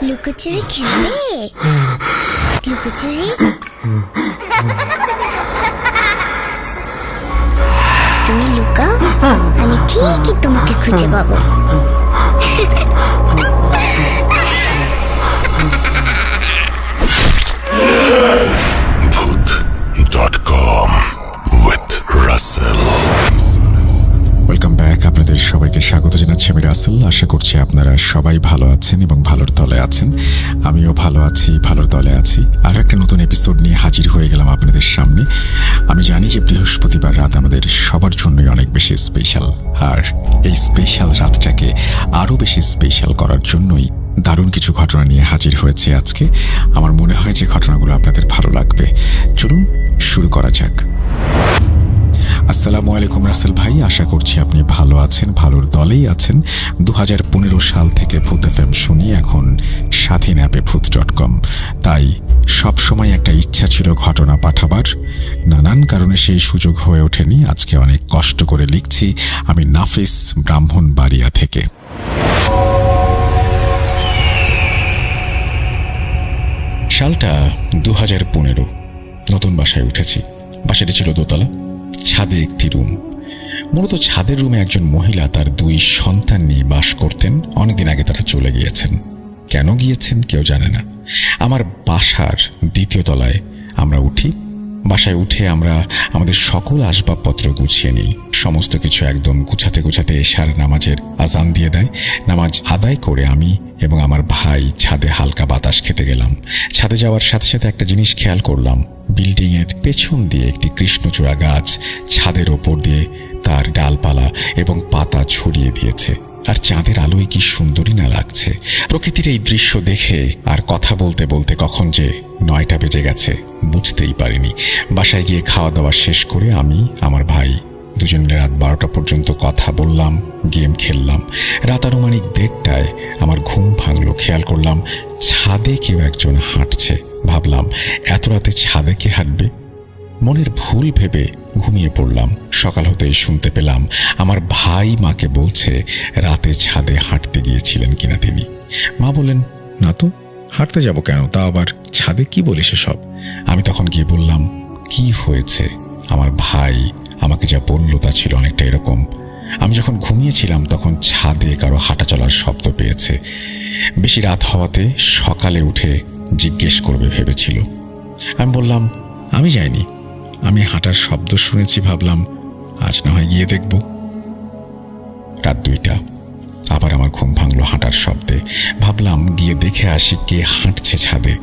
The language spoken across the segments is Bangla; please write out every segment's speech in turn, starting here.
লুকোচুরি খেলবে? লুকোচুরি তুমি লুকাও, আমি ঠিকই তোমাকে খুঁজে পাবো। ভূত.com with রাসেল। Welcome back. আপনাদের সবাইকে স্বাগত জানাচ্ছি আমি রাসেল। আশা করছি আপনারা সবাই ভালো আছেন এবং ভালোর তলে আছেন। আমিও ভালো আছি, ভালোর তলে আছি। আরও একটা নতুন এপিসোড নিয়ে হাজির হয়ে গেলাম আপনাদের সামনে। আমি জানি যে বৃহস্পতিবার রাত আমাদের সবার জন্যই অনেক বেশি স্পেশাল, আর এই স্পেশাল রাতটাকে আরও বেশি স্পেশাল করার জন্যই দারুণ কিছু ঘটনা নিয়ে হাজির হয়েছে আজকে। আমার মনে হয় যে ঘটনাগুলো আপনাদের ভালো লাগবে। চলুন শুরু করা যাক। আসসালামু আলাইকুম রাসেল ভাই, আশা করছি আপনি ভালো আছেন, ভালোর দলেই আছেন। 2015 সাল থেকে ভূত FM শুনি, এখন স্বাধীন অ্যাপে ভূত.com। তাই সবসময় একটা ইচ্ছা ছিল ঘটনা পাঠাবার, নানান কারণে সেই সুযোগ হয়ে ওঠেনি। আজকে অনেক কষ্ট করে লিখছি আমি নাফিস, ব্রাহ্মণবাড়িয়া থেকে। সালটা 2015। নতুন বাসায় উঠেছি। বাসাটি ছিল দোতলা, ছাদে একটি রুম। মূলত ছাদের রুমে একজন মহিলা তার 2 সন্তান নিয়ে বাস করতেন। অনেকদিন আগে তারা চলে গিয়েছেন। কেন গিয়েছেন কেউ জানে না। আমার বাসার 2য় তলায় আমরা উঠি। বাসায় উঠে আমরা আমাদের সকল আসবাবপত্র গুছিয়ে নিই। সমস্ত কিছু একদম গুছাতে গুছাতে এশার নামাজের আজান দিয়ে দেয়। নামাজ আদায় করে আমি এবং আমার ভাই ছাদে হালকা বাতাস খেতে গেলাম। ছাদে যাওয়ার সাথে সাথে একটা জিনিস খেয়াল করলাম, বিল্ডিংয়ের পেছন দিয়ে একটি কৃষ্ণচূড়া গাছ ছাদের ওপর দিয়ে তার ডালপালা এবং পাতা ছড়িয়ে দিয়েছে। আর চাঁদের আলোয় কি সুন্দরই না লাগছে। প্রকৃতির এই দৃশ্য দেখে আর কথা বলতে বলতে কখন যে 9টা বেজে গেছে বুঝতেই পারিনি। বাসায় গিয়ে খাওয়া দাওয়া শেষ করে আমি, আমার ভাই দুজন মিলে রাত 12টা পর্যন্ত কথা বললাম, গেম খেললাম। রাত আনুমানিক 1:30টায় আমার ঘুম ভাঙলো। খেয়াল করলাম ছাদে কেউ একজন হাঁটছে। ভাবলাম এত রাতে ছাদে কে হাঁটবে? মনের ভুল ভেবে ঘুমিয়ে পড়লাম। সকাল হতেই শুনতে পেলাম আমার ভাই মাকে বলছে রাতে ছাদে হাঁটতে গিয়েছিলেন কিনা তিনি। মা বললেন, না তো, হাঁটতে যাব কেন, তা আবার ছাদে কি বলিস সব? আমি তখন গিয়ে বললাম, কি হয়েছে? আমার ভাই আমাকে যা বলল তা ছিল অনেকটা এরকম, আমি যখন ঘুমিয়েছিলাম তখন ছাদে কারো হাঁটা চলার শব্দ পেয়েছে। বেশি রাত হওয়াতে সকালে উঠে জিজ্ঞেস করবে ভেবেছিল। আমি বললাম, আমি যাইনি, আমি হাঁটার শব্দ শুনেছি, ভাবলাম আজ না হয় গিয়ে দেখব। রাত 2টা, আবার আমার ঘুম ভাঙলো হাঁটার শব্দে। ভাবলাম গিয়ে দেখে আসি কে হাঁটছে ছাদে।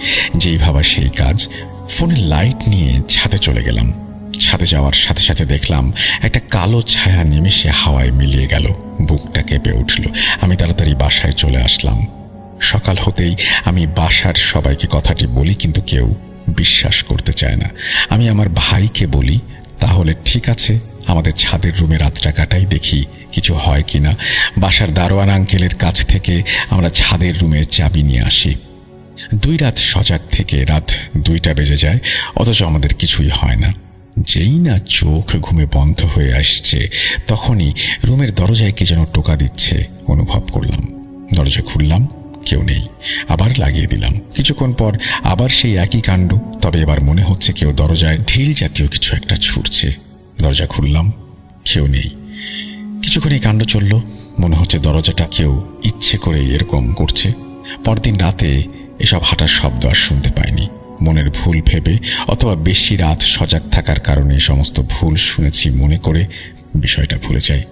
যেই ভাবা সেই কাজ। ফোনের লাইট নিয়ে ছাদে চলে গেলাম। ছাদে যাওয়ার সাথে সাথে দেখলাম একটা কালো ছায়া নিমেষে হাওয়ায় মিলিয়ে গেল। বুকটা কেঁপে উঠল। আমি তাড়াতাড়ি বাসায় চলে আসলাম। সকাল হতেই আমি বাসার সবাইকে কথাটি বলি, কিন্তু কেউ বিশ্বাস করতে চায় না। আমি আমার ভাইকে বলি, তাহলে ঠিক আছে আমাদের ছাদের রুমে রাতটা কাটাই, দেখি কিছু হয় কিনা। বাসার দারোয়ান আঙ্কেলের কাছ থেকে আমরা ছাদের রুমের চাবি নিয়ে আসি। 2 রাত সজাগ থেকে রাত 2টা বেজে যায়, অথচ আমাদের কিছুই হয় না। যেই না চোখ ঘুমে বন্ধ হয়ে আসছে তখনই রুমের দরজায় কে যেন টোকা দিচ্ছে অনুভব করলাম। দরজা খুললাম, কেউ নেই। আবার লাগিয়ে দিলাম। কিছুক্ষণ পর আবার সেই একই কাণ্ড, তবে এবার মনে হচ্ছে কেউ দরজায় ঢিল জাতীয় কিছু একটা ছুটছে। দরজা খুললাম, কেউ নেই। কিছুক্ষণ এই কাণ্ড চলল। মনে হচ্ছে দরজাটা কেউ ইচ্ছে করে এরকম করছে। পরদিন রাতে এসব হাঁটার শব্দ আর শুনতে পাইনি। মনের ভুল ভেবে অথবা বেশি রাত সজাগ থাকার কারণে সমস্ত ভুল শুনেছি মনে করে বিষয়টা ভুলে যাই।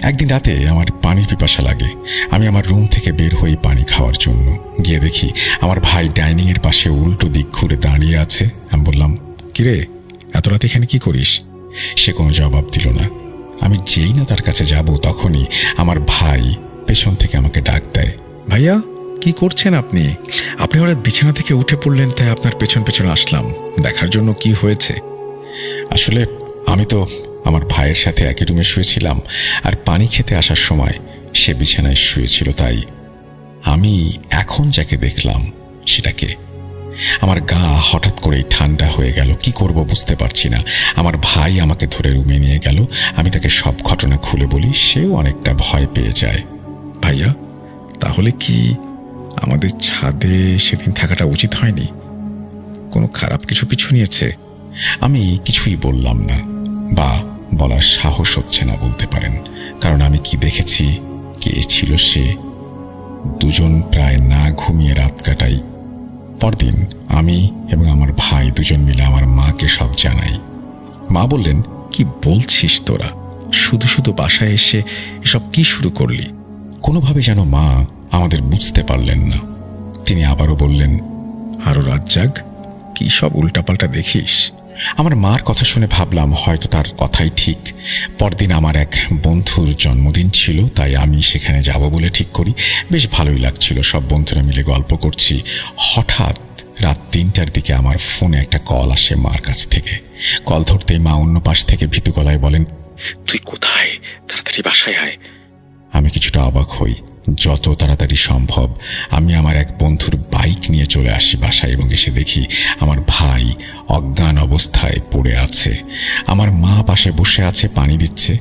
একদিন রাতে আমার পানির পিপাসা লাগে। আমি আমার রুম থেকে বের হই পানি খাওয়ার জন্য। গিয়ে দেখি আমার ভাই ডাইনিংয়ের পাশে উল্টো দিক ঘুরে দাঁড়িয়ে আছে। আমি বললাম, কিরে এত রাতে এখানে কি করিস? সে কোনো জবাব দিল না। আমি যেই না তার কাছে যাব তখনই আমার ভাই পেছন থেকে আমাকে ডাক দেয়, ভাইয়া কি করছেন আপনি? আপনি হঠাৎ বিছানা থেকে উঠে পড়লেন, তাই আপনার পেছন পেছন আসলাম দেখার জন্য কি হয়েছে। আসলে আমি তো আমার ভাইয়ের সাথে একই রুমে শুয়েছিলাম, আর পানি খেতে আসার সময় সে বিছানায় শুয়েছিল। তাই আমি এখন যাকে দেখলাম সেটাকে। আমার গা হঠাৎ করেই ঠান্ডা হয়ে গেল। কি করব বুঝতে পারছি না। আমার ভাই আমাকে ধরে রুমে নিয়ে গেল। আমি তাকে সব ঘটনা খুলে বলি। সেও অনেকটা ভয় পেয়ে যায়। ভাইয়া তাহলে কি আমাদের ছাদে সেদিন থাকাটা উচিত হয়নি? কোনো খারাপ কিছু পিছু নিয়েছে? আমি কিছুই বললাম না, বা বলার সাহস হচ্ছে না বলতে পারেন। কারণ আমি কি দেখেছি, কে ছিল সে। দুজন প্রায় না ঘুমিয়ে রাত কাটাই। পরদিন আমি এবং আমার ভাই দুজন মিলে আমার মাকে সব জানাই। মা বললেন, কি বলছিস তোরা? শুধু শুধু বাসায় এসে এসব কি শুরু করলি? কোনোভাবে যেন মা আমাদের বুঝতে পারলেন না। তিনি আবারও বললেন, আরো রাত জাগ, কি সব উল্টাপাল্টা দেখিস। আমার মার কথা শুনে ভাবলাম হয়তো তার কথাই ঠিক। পরদিন আমার এক বন্ধুর জন্মদিন ছিল, তাই আমি সেখানে যাব বলে ঠিক করি। বেশ ভালোই লাগছিল, সব বন্ধুরা মিলে গল্প করছি। হঠাৎ রাত 3টার দিকে আমার ফোনে একটা কল আসে মার কাছ থেকে। কল ধরতেই মা অন্য পাশ থেকে ভীতু গলায় বলেন, তুই কোথায়? তাড়াতাড়ি বাসায় আয়। আমি কিছুটা অবাক হই। যত তাড়াতাড়ি সম্ভব আমি আমার এক বন্ধুর বাইক নিয়ে চলে আসি বাসায় এবং এসে দেখি আমার ভাই অজ্ঞান অবস্থায় পড়ে আছে। আমার মা পাশে বসে আছে, পানি দিচ্ছে।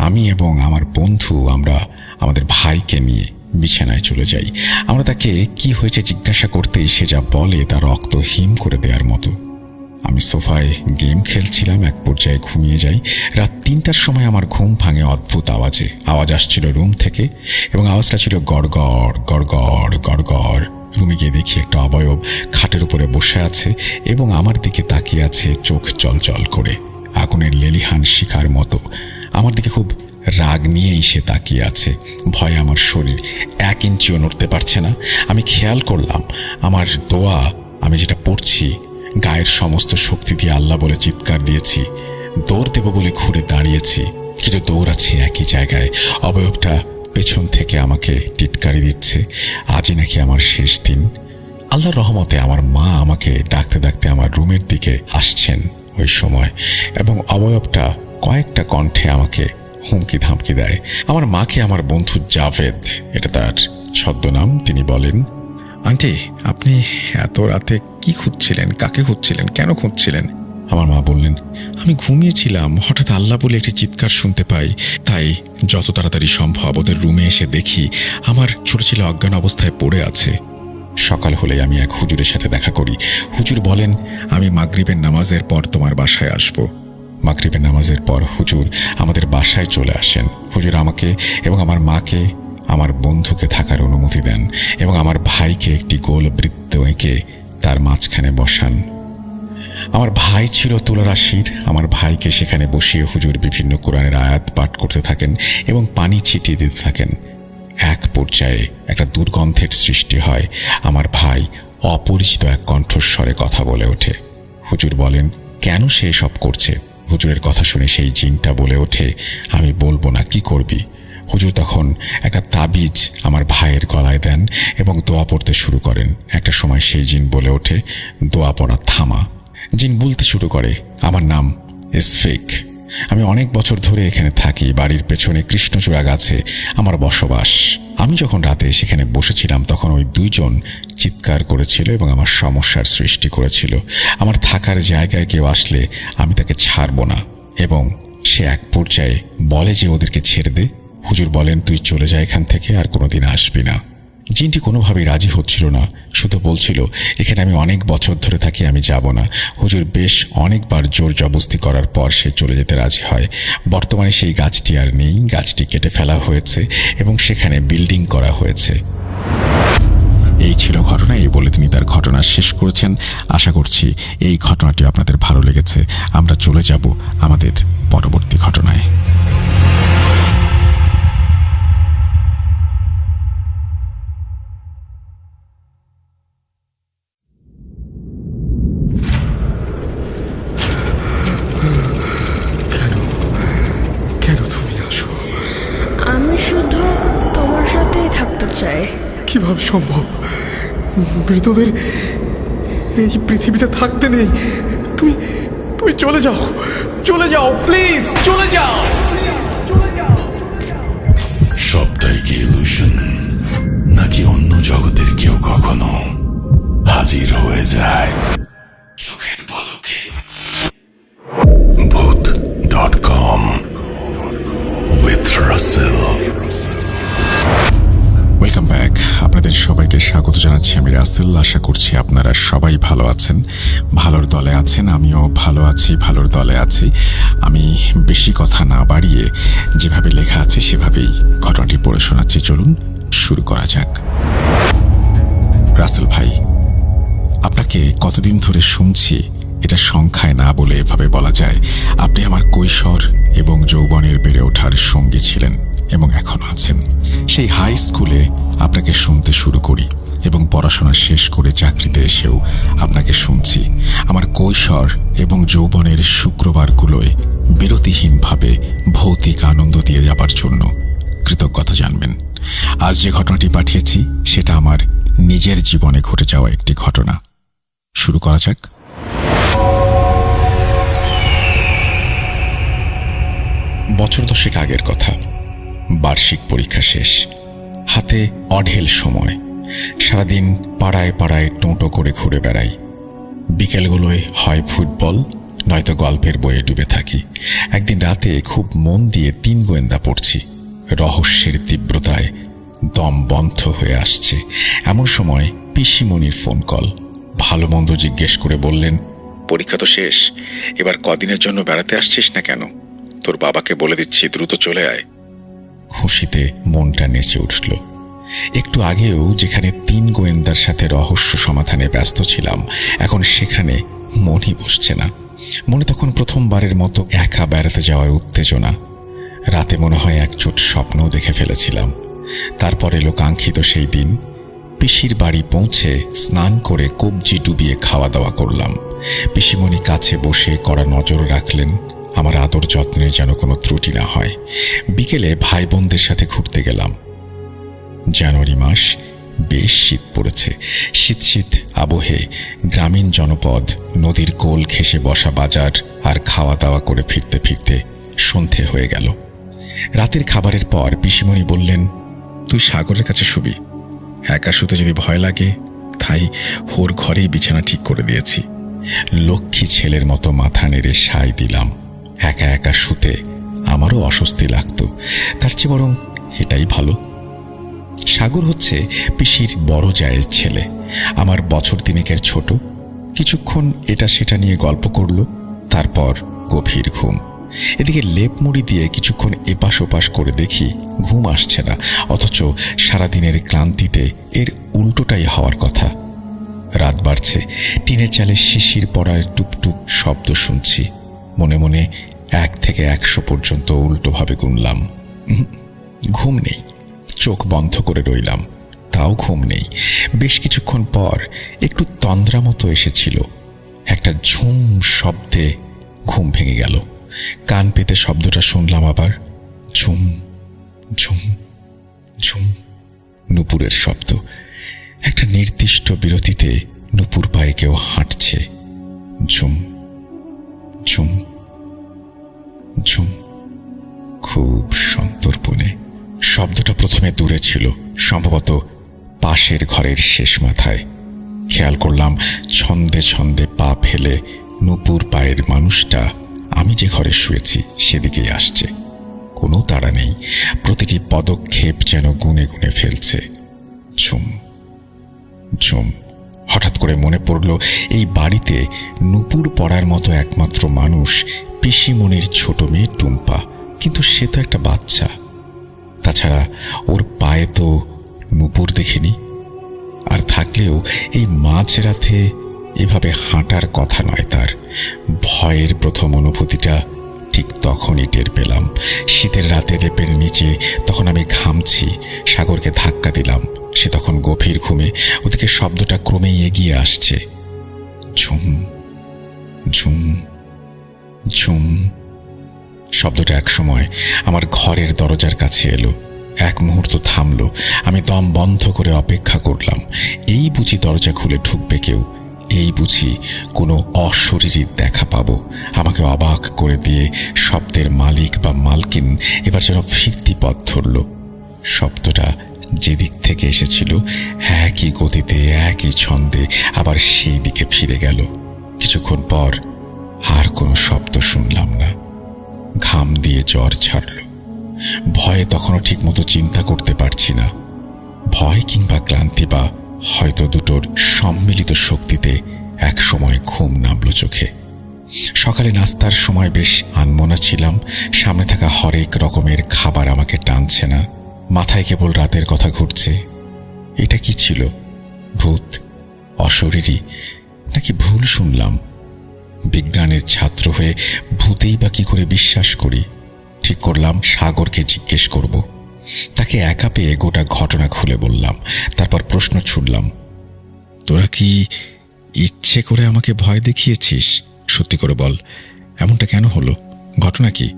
আমি এবং আমার বন্ধু আমরা আমাদের ভাইকে নিয়ে বিছানায় চলে যাই। আমরা তাকে কি হয়েছে জিজ্ঞাসা করতেই সে যা বলে তা রক্ত হিম করে দেওয়ার মতো। আমি সোফায় গেম খেলছিলাম, এক পর্যায়ে ঘুমিয়ে যাই। রাত 3টার সময় আমার ঘুম ভাঙে অদ্ভুত আওয়াজে। আওয়াজ আসছিল রুম থেকে এবং আওয়াজটা ছিল গড়গড় গড়গড় গড়গড়। রুমে গিয়ে দেখি একটা অবয়ব খাটের উপরে বসে আছে এবং আমার দিকে তাকিয়ে আছে, চোখ জল করে, আগুনের লেলিহান শিখার মতো। আমার দিকে খুব রাগ নিয়েই সে তাকিয়ে আছে। ভয়ে আমার শরীর 1 ইঞ্চিও নড়তে পারছে না। আমি খেয়াল করলাম আমার দোয়া, আমি যেটা পড়ছি, গায়ের সমস্ত শক্তি দিয়ে আল্লাহ বলে চিৎকার দিয়েছি। দৌড় দেব বলে ঘুরে দাঁড়িয়েছি, কিন্তু দৌড়াচ্ছি একই জায়গায়। অবয়বটা পেছন থেকে আমাকে টিটকারি দিচ্ছে। আজই নাকি আমার শেষ দিন। আল্লাহর রহমতে আমার মা আমাকে ডাকতে ডাকতে আমার রুমের দিকে আসছেন ওই সময়, এবং অবয়বটা কয়েকটা কণ্ঠে আমাকে হুমকি ধামকি দেয়। আমার মাকে আমার বন্ধু জাভেদ, এটা তার ছদ্মনাম, তিনি বলেন, আন্টি, আপনি এত রাতে কি খুঁজছিলেন? কাকে খুঁজছিলেন? কেন খুঁজছিলেন? আমার মা বললেন, আমি ঘুমিয়েছিলাম, হঠাৎ আল্লাহ বলে একটি চিৎকার শুনতে পাই, তাই যত তাড়াতাড়ি সম্ভব ওদের রুমে এসে দেখি আমার ছোট ছেলে অজ্ঞান অবস্থায় পড়ে আছে। সকাল হলে আমি এক হুজুরের সাথে দেখা করি। হুজুর বলেন, আমি মাগরিবের নামাজের পর তোমার বাসায় আসব। মাগরিবের নামাজের পর হুজুর আমাদের বাসায় চলে আসেন। হুজুর আমাকে এবং আমার মাকে, আমার বন্ধুকে থাকার অনুমতি দেন এবং আমার ভাইকে একটি গোল বৃত্ত এঁকে তার মাঝখানে বসান। আমার ভাই ছিল তুলারাশির। আমার ভাইকে সেখানে বসিয়ে হুজুর বিভিন্ন কোরআনের আয়াত পাঠ করতে থাকেন এবং পানি ছিটিয়ে দিতে থাকেন। এক পর্যায়ে একটা দুর্গন্ধের সৃষ্টি হয়। আমার ভাই অপরিচিত এক কণ্ঠস্বরে কথা বলে ওঠে। হুজুর বলেন, কেন সে সব করছে? হুজুরের কথা শুনে সেই জিনটা বলে ওঠে, আমি বলবো না, কি করবি? হুজুর তখন একটা তাবিজ আমার ভাইয়ের গলায় দেন এবং দোয়া পড়তে শুরু করেন। একটা সময় সেই জিন বলে ওঠে, দোয়া পড়া থামা। জিন বলতে শুরু করে, আমার নাম ইসফিক, আমি অনেক বছর ধরে এখানে থাকি। বাড়ির পেছনে কৃষ্ণচূড়া গাছে আমার বসবাস। আমি যখন রাতে সেখানে বসেছিলাম তখন ওই 2 জন চিৎকার করেছিল এবং আমার সমস্যার সৃষ্টি করেছিল। আমার থাকার জায়গায় কেউ আসলে আমি তাকে ছাড়ব না, এবং সে এক পর্যায়ে বলে যে ওদেরকে ছেড়ে দে। হুজুর বলেন, তুই চলে যা এখান থেকে, আর কোনোদিন আসবি না। জিনটি কোনোভাবেই রাজি হচ্ছিল না, শুধু বলছিল, এখানে আমি অনেক বছর ধরে থাকি, আমি যাব না। হুজুর বেশ অনেকবার জোর জবরদস্তি করার পর সে চলে যেতে রাজি হয়। বর্তমানে সেই গাছটি আর নেই, গাছটি কেটে ফেলা হয়েছে এবং সেখানে বিল্ডিং করা হয়েছে। এই ছিল ঘটনা। এই বলে তিনি তার ঘটনা শেষ করেছেন। আশা করছি এই ঘটনাটি আপনাদের ভালো লেগেছে। আমরা চলে যাব আমাদের পরবর্তী ঘটনায়। আমি শুধু তোমার সাথেই থাকতে চাই। কিভাবে সম্ভব? মৃতদের এই পৃথিবীতে থাকতে নেই। তুমি তুমি চলে যাও, চলে যাও, প্লিজ চলে যাও। সবটাই কি ইলুশন, নাকি অন্য জগতের কেউ কখনো হাজির হয়ে যায় চোখের পলকে? Bhoot.com with Russell. Welcome back. Russell. আশা করছি আপনারা সবাই ভালো আছেন, ভালোর দলে আছেন। আমিও ভালো আছি, ভালোর দলে আছি। আমি বেশি কথা না বাড়িয়ে যেভাবে লেখা আছে সেভাবেই ঘটনাটি পড়ে শোনাচ্ছি। চলুন শুরু করা যাক। রাসেল ভাই, আপনাকে কতদিন ধরে শুনছি এটা সংখ্যায় না বলে এভাবে বলা যায় আপনি আমার কৈশোর এবং যৌবনের বেড়ে ওঠার সঙ্গী ছিলেন এবং এখনো আছেন। সেই হাই স্কুলে আপনাকে শুনতে শুরু করি এবং পড়াশোনা শেষ করে চাকরিতে এসেও আপনাকে শুনছি। আমার কৈশোর এবং যৌবনের শুক্রবারগুলোয় বিরতিহীনভাবে ভৌতিক আনন্দ দিয়ে যাবার জন্য কৃতজ্ঞতা জানবেন। আজ যে ঘটনাটি পাঠিয়েছি সেটা আমার নিজের জীবনে ঘটে যাওয়া একটি ঘটনা। শুরু করা যাক। বছর 10 আগের কথা। বার্ষিক পরীক্ষা শেষ, হাতে অঢেল সময়। সারাদিন পাড়ায় পাড়ায় টোঁটো করে ঘুরে বেড়াই। বিকেলগুলোয় হয় ফুটবল নয়তো গল্পের বইয়ে ডুবে থাকি। একদিন রাতে খুব মন দিয়ে 3 গোয়েন্দা পড়ছি। রহস্যের তীব্রতায় দম বন্ধ হয়ে আসছে। এমন সময় পিসিমণির ফোন কল। ভালো মন্দ জিজ্ঞেস করে বললেন, পরীক্ষা তো শেষ, এবার কদিনের জন্য বেড়াতে আসছিস না কেন? তোর বাবাকে বলে দিচ্ছি দ্রুত চলে আয়। খুশিতে মনটা নেচে উঠল। একটু আগেও যেখানে 3 গোয়েন্দার সাথে রহস্য সমাধানে ব্যস্ত ছিলাম, এখন সেখানে মনই বসছে না। মনে তখন প্রথমবারের মতো একা বেড়াতে যাওয়ার উত্তেজনা। রাতে মনে হয় একচোট স্বপ্নও দেখে ফেলেছিলাম। তারপর এলো কাঙ্ক্ষিত সেই দিন। পিসির বাড়ি পৌঁছে স্নান করে কবজি ডুবিয়ে খাওয়া দাওয়া করলাম। পিসিমণি কাছে বসে কড়া নজর রাখলেন আমার আদর যত্নের যেন কোনো ত্রুটি না হয়। বিকেলে ভাই বোনদের সাথে ঘুরতে গেলাম। জানুয়ারি মাস, বেশ শীত পড়েছে। শীত শীত আবহে গ্রামীণ জনপদ, নদীর কোল ঘেঁষে বসা বাজার আর খাওয়া দাওয়া করে ফিরতে ফিরতে সন্ধে হয়ে গেল। রাতের খাবারের পর পিসিমণি বললেন, তুই সাগরের কাছে শুবি। একা শুতে যদি ভয় লাগে তাই ওর ঘরেই বিছানা ঠিক করে দিয়েছি। লক্ষ্মী ছেলের মতো মাথা নেড়ে সায় দিলাম। একা একা শুতে আমারও অস্বস্তি লাগতো, তার চেয়ে বরং এটাই ভালো। সাগর হচ্ছে পিসির বড় জায়ের ছেলে, আমার বছর 3 ছোট। কিছুক্ষণ এটা সেটা নিয়ে গল্প করল, তারপর গভীর ঘুম। এদিকে লেপ মুড়ি দিয়ে কিছুক্ষণ এপাশ ওপাশ করে দেখি ঘুম আসছে না, অথচ সারাদিনের ক্লান্তিতে এর উল্টোটাই হওয়ার কথা। রাত বাড়ছে, টিনের চালে শিশির পড়ার টুপটুপ শব্দ শুনছি। মনে মনে 1 থেকে 100 পর্যন্ত উল্টোভাবে গুনলাম। ঘুম নেই। চোখ বন্ধ করে রইলাম, তাও ঘুম নেই। বেশ কিছুক্ষণ পর একটু তন্দ্রা মতো এসেছিল। একটা ঝুম শব্দে ঘুম ভেঙে গেল। কান পেতে শব্দটা শুনলাম আবার। ঝুম ঝুম ঝুম, নুপুরের শব্দ। একটা নির্দিষ্ট বিরতিতে নুপুর পায়ে কেউ হাঁটছে। ঝুম ঝুম ঝুম, খুব সন্তর্পণে। শব্দটা প্রথমে দূরে ছিল, সম্ভবত পাশের ঘরের শেষ মাথায়। খেয়াল করলাম ছন্দে ছন্দে পা ফেলে নুপুর পায়ের মানুষটা আমি যে ঘরে শুয়েছি সেদিকেই আসছে। কোনো তাড়া নেই, প্রতিটি পদক্ষেপ যেন গুনে গুনে ফেলছে। ঝুম ঝুম। হঠাৎ করে মনে পড়ল এই বাড়িতে নুপুর পড়ার মতো একমাত্র মানুষ পিসিমণির ছোট মেয়ে টুম্পা, কিন্তু সে তো একটা বাচ্চা। তাছাড়া ওর পায়ে তো নুপুর দেখিনি। আর থাকলেও এই মাঝরাতে এভাবে হাঁটার কথা নয় তার। ভয়ের প্রথম অনুভূতিটা ঠিক তখনই টের পেলাম। শীতের রাতে লেপের নিচে তখন আমি ঘামছি। সাগরকে ধাক্কা দিলাম, সে তখন গভীর ঘুমে। ওদিকে শব্দটা ক্রমেই এগিয়ে আসছে। ঝুম ঝুম ঝুম। শব্দটা একসময় আমার ঘরের দরজার কাছে এলো। এক মুহূর্ত থামলো। আমি দম বন্ধ করে অপেক্ষা করলাম। এই বুঝি দরজা খুলে ঢুকবে কেউ, এই বুঝি কোনো অশরীরীর দেখা পাবো। আমাকে অবাক করে দিয়ে শব্দের মালিক বা মালকিন এবার যেন ফিরতি পথ ধরল। শব্দটা যেদিক থেকে এসেছিল একই গতিতে একই ছন্দে আবার সেই দিকে ফিরে গেল। কিছুক্ষণ পর আর কোনো শব্দ শুনলাম না। ঘাম দিয়ে জ্বর ছাড়ল। ভয়ে তখনও ঠিক মতো চিন্তা করতে পারছি না। ভয় কিংবা ক্লান্তি বা হয়তো দুটোর সম্মিলিত শক্তিতে এক সময় ঘুম নামল চোখে। সকালে নাস্তার সময় বেশ আনমনা ছিলাম। সামনে থাকা হরেক রকমের খাবার আমাকে টানছে না, মাথায় কেবল রাতের কথা ঘুরছে। এটা কি ছিল? ভূত, অশরীরী, নাকি ভুল শুনলাম? বিজ্ঞানের ছাত্র হয়ে ভূতেই বা কি করে বিশ্বাস করি? ঠিক করলাম সাগরকে জিজ্ঞেস করব। তাকে একা পেয়ে গোটা ঘটনা খুলে বললাম। তারপর প্রশ্ন ছুড়লাম, তোরা কি ইচ্ছে করে আমাকে ভয় দেখিয়েছিস? সত্যি করে বল, এমনটা কেন হলো? ঘটনা কি?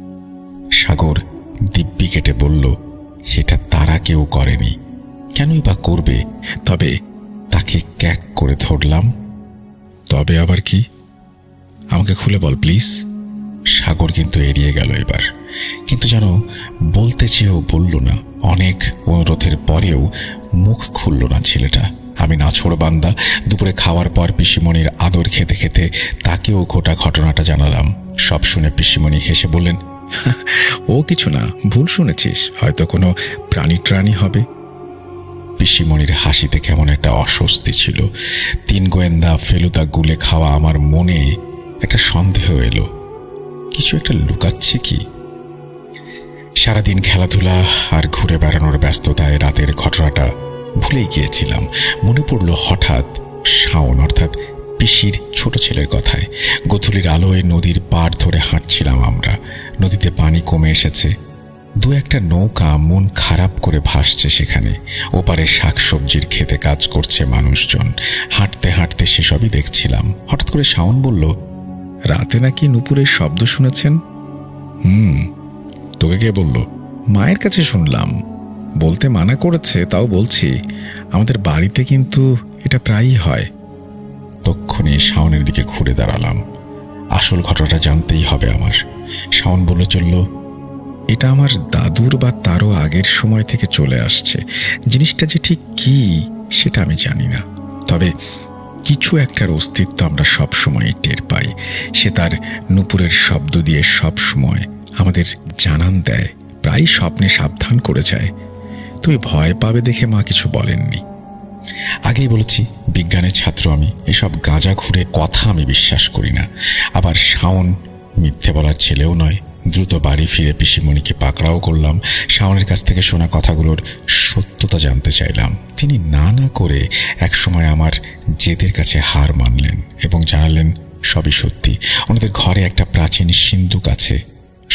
সাগর দিব্যি কেটে বলল, এটা তারা কেউ করেনি, কেনই বা করবে? তবে তাকে ক্যাক করে ধরলাম। তবে আবার কি? আমাকে খুলে বল প্লিজ। সাগর কিন্তু এড়িয়ে গেল এবার, কিন্তু যেন বলতে চেয়েও বলল না। অনেক অনুরোধের পরেও মুখ খুলল না ছেলেটা। আমি নাছোড় বান্দা। দুপুরে খাওয়ার পর পিসিমণির আদর খেতে খেতে তাকেও গোটা ঘটনাটা জানালাম। সব শুনে পিসিমণি হেসে বললেন, ও কিছু না, ভুল শুনেছিস, হয়তো কোনো প্রাণী হবে। পিসিমণির হাসিতে কেমন একটা অস্বস্তি ছিল। 3 গোয়েন্দা ফেলুদা গুলে খাওয়া আমার মনে একটা সন্দেহ এলো, কিছু একটা লুকাচ্ছে কি? সারাদিন খেলাধুলা আর ঘুরে বেড়ানোর ব্যস্ততায় রাতের ঘটনাটা ভুলেই গিয়েছিলাম। মনে পড়ল হঠাৎ শাওন অর্থাৎ পিসির ছোট ছেলের কথায়। গোধূলির আলোয় নদীর পাড় ধরে হাঁটছিলাম আমরা। নদীতে পানি কমে এসেছে। 2-1টা নৌকা মন খারাপ করে ভাসছে সেখানে। ওপারে শাকসবজির খেতে কাজ করছে মানুষজন। হাঁটতে হাঁটতে সেসবই দেখছিলাম। হঠাৎ করে শাওন বলল, রাতে নাকি নুপুরের শব্দ শুনেছেন? তোকে কে বলল? মায়ের কাছে শুনলাম। বলতে মানা করেছে, তাও বলছি। আমাদের বাড়িতে কিন্তু এটা প্রায়ই হয়। তক্ষুনি শাওনের দিকে ঘুরে দাঁড়ালাম। আসল ঘটনাটা জানতেই হবে আমার। শাওন বলে চলল, এটা আমার দাদুর বা তারও আগের সময় থেকে চলে আসছে। জিনিসটা যে ঠিক কি সেটা আমি জানি না, তবে কিছু একটার অস্তিত্ব আমরা সব সময় টের পাই। সে তার নুপুরের শব্দ দিয়ে সব সময় আমাদের জানান দেয়, প্রায় স্বপ্নে সাবধান করে যায়। তুমি ভয় পাবে দেখে মা কিছু বলেননি। আগেই বলেছি, বিজ্ঞানের ছাত্র আমি। এসব গাঁজা ঘুরে কথা আমি বিশ্বাস করি না। আবার শাওন মিথ্যে বলার ছেলেও নয়। দ্রুত বাড়ি ফিরে পিসিমণিকে পাকড়াও করলাম। শাওনের কাছ থেকে শোনা কথাগুলোর সত্যতা জানতে চাইলাম। তিনি না না করে একসময় আমার জেদের কাছে হার মানলেন এবং জানালেন সবই সত্যি। ওনাদের ঘরে একটা প্রাচীন সিন্দুক আছে।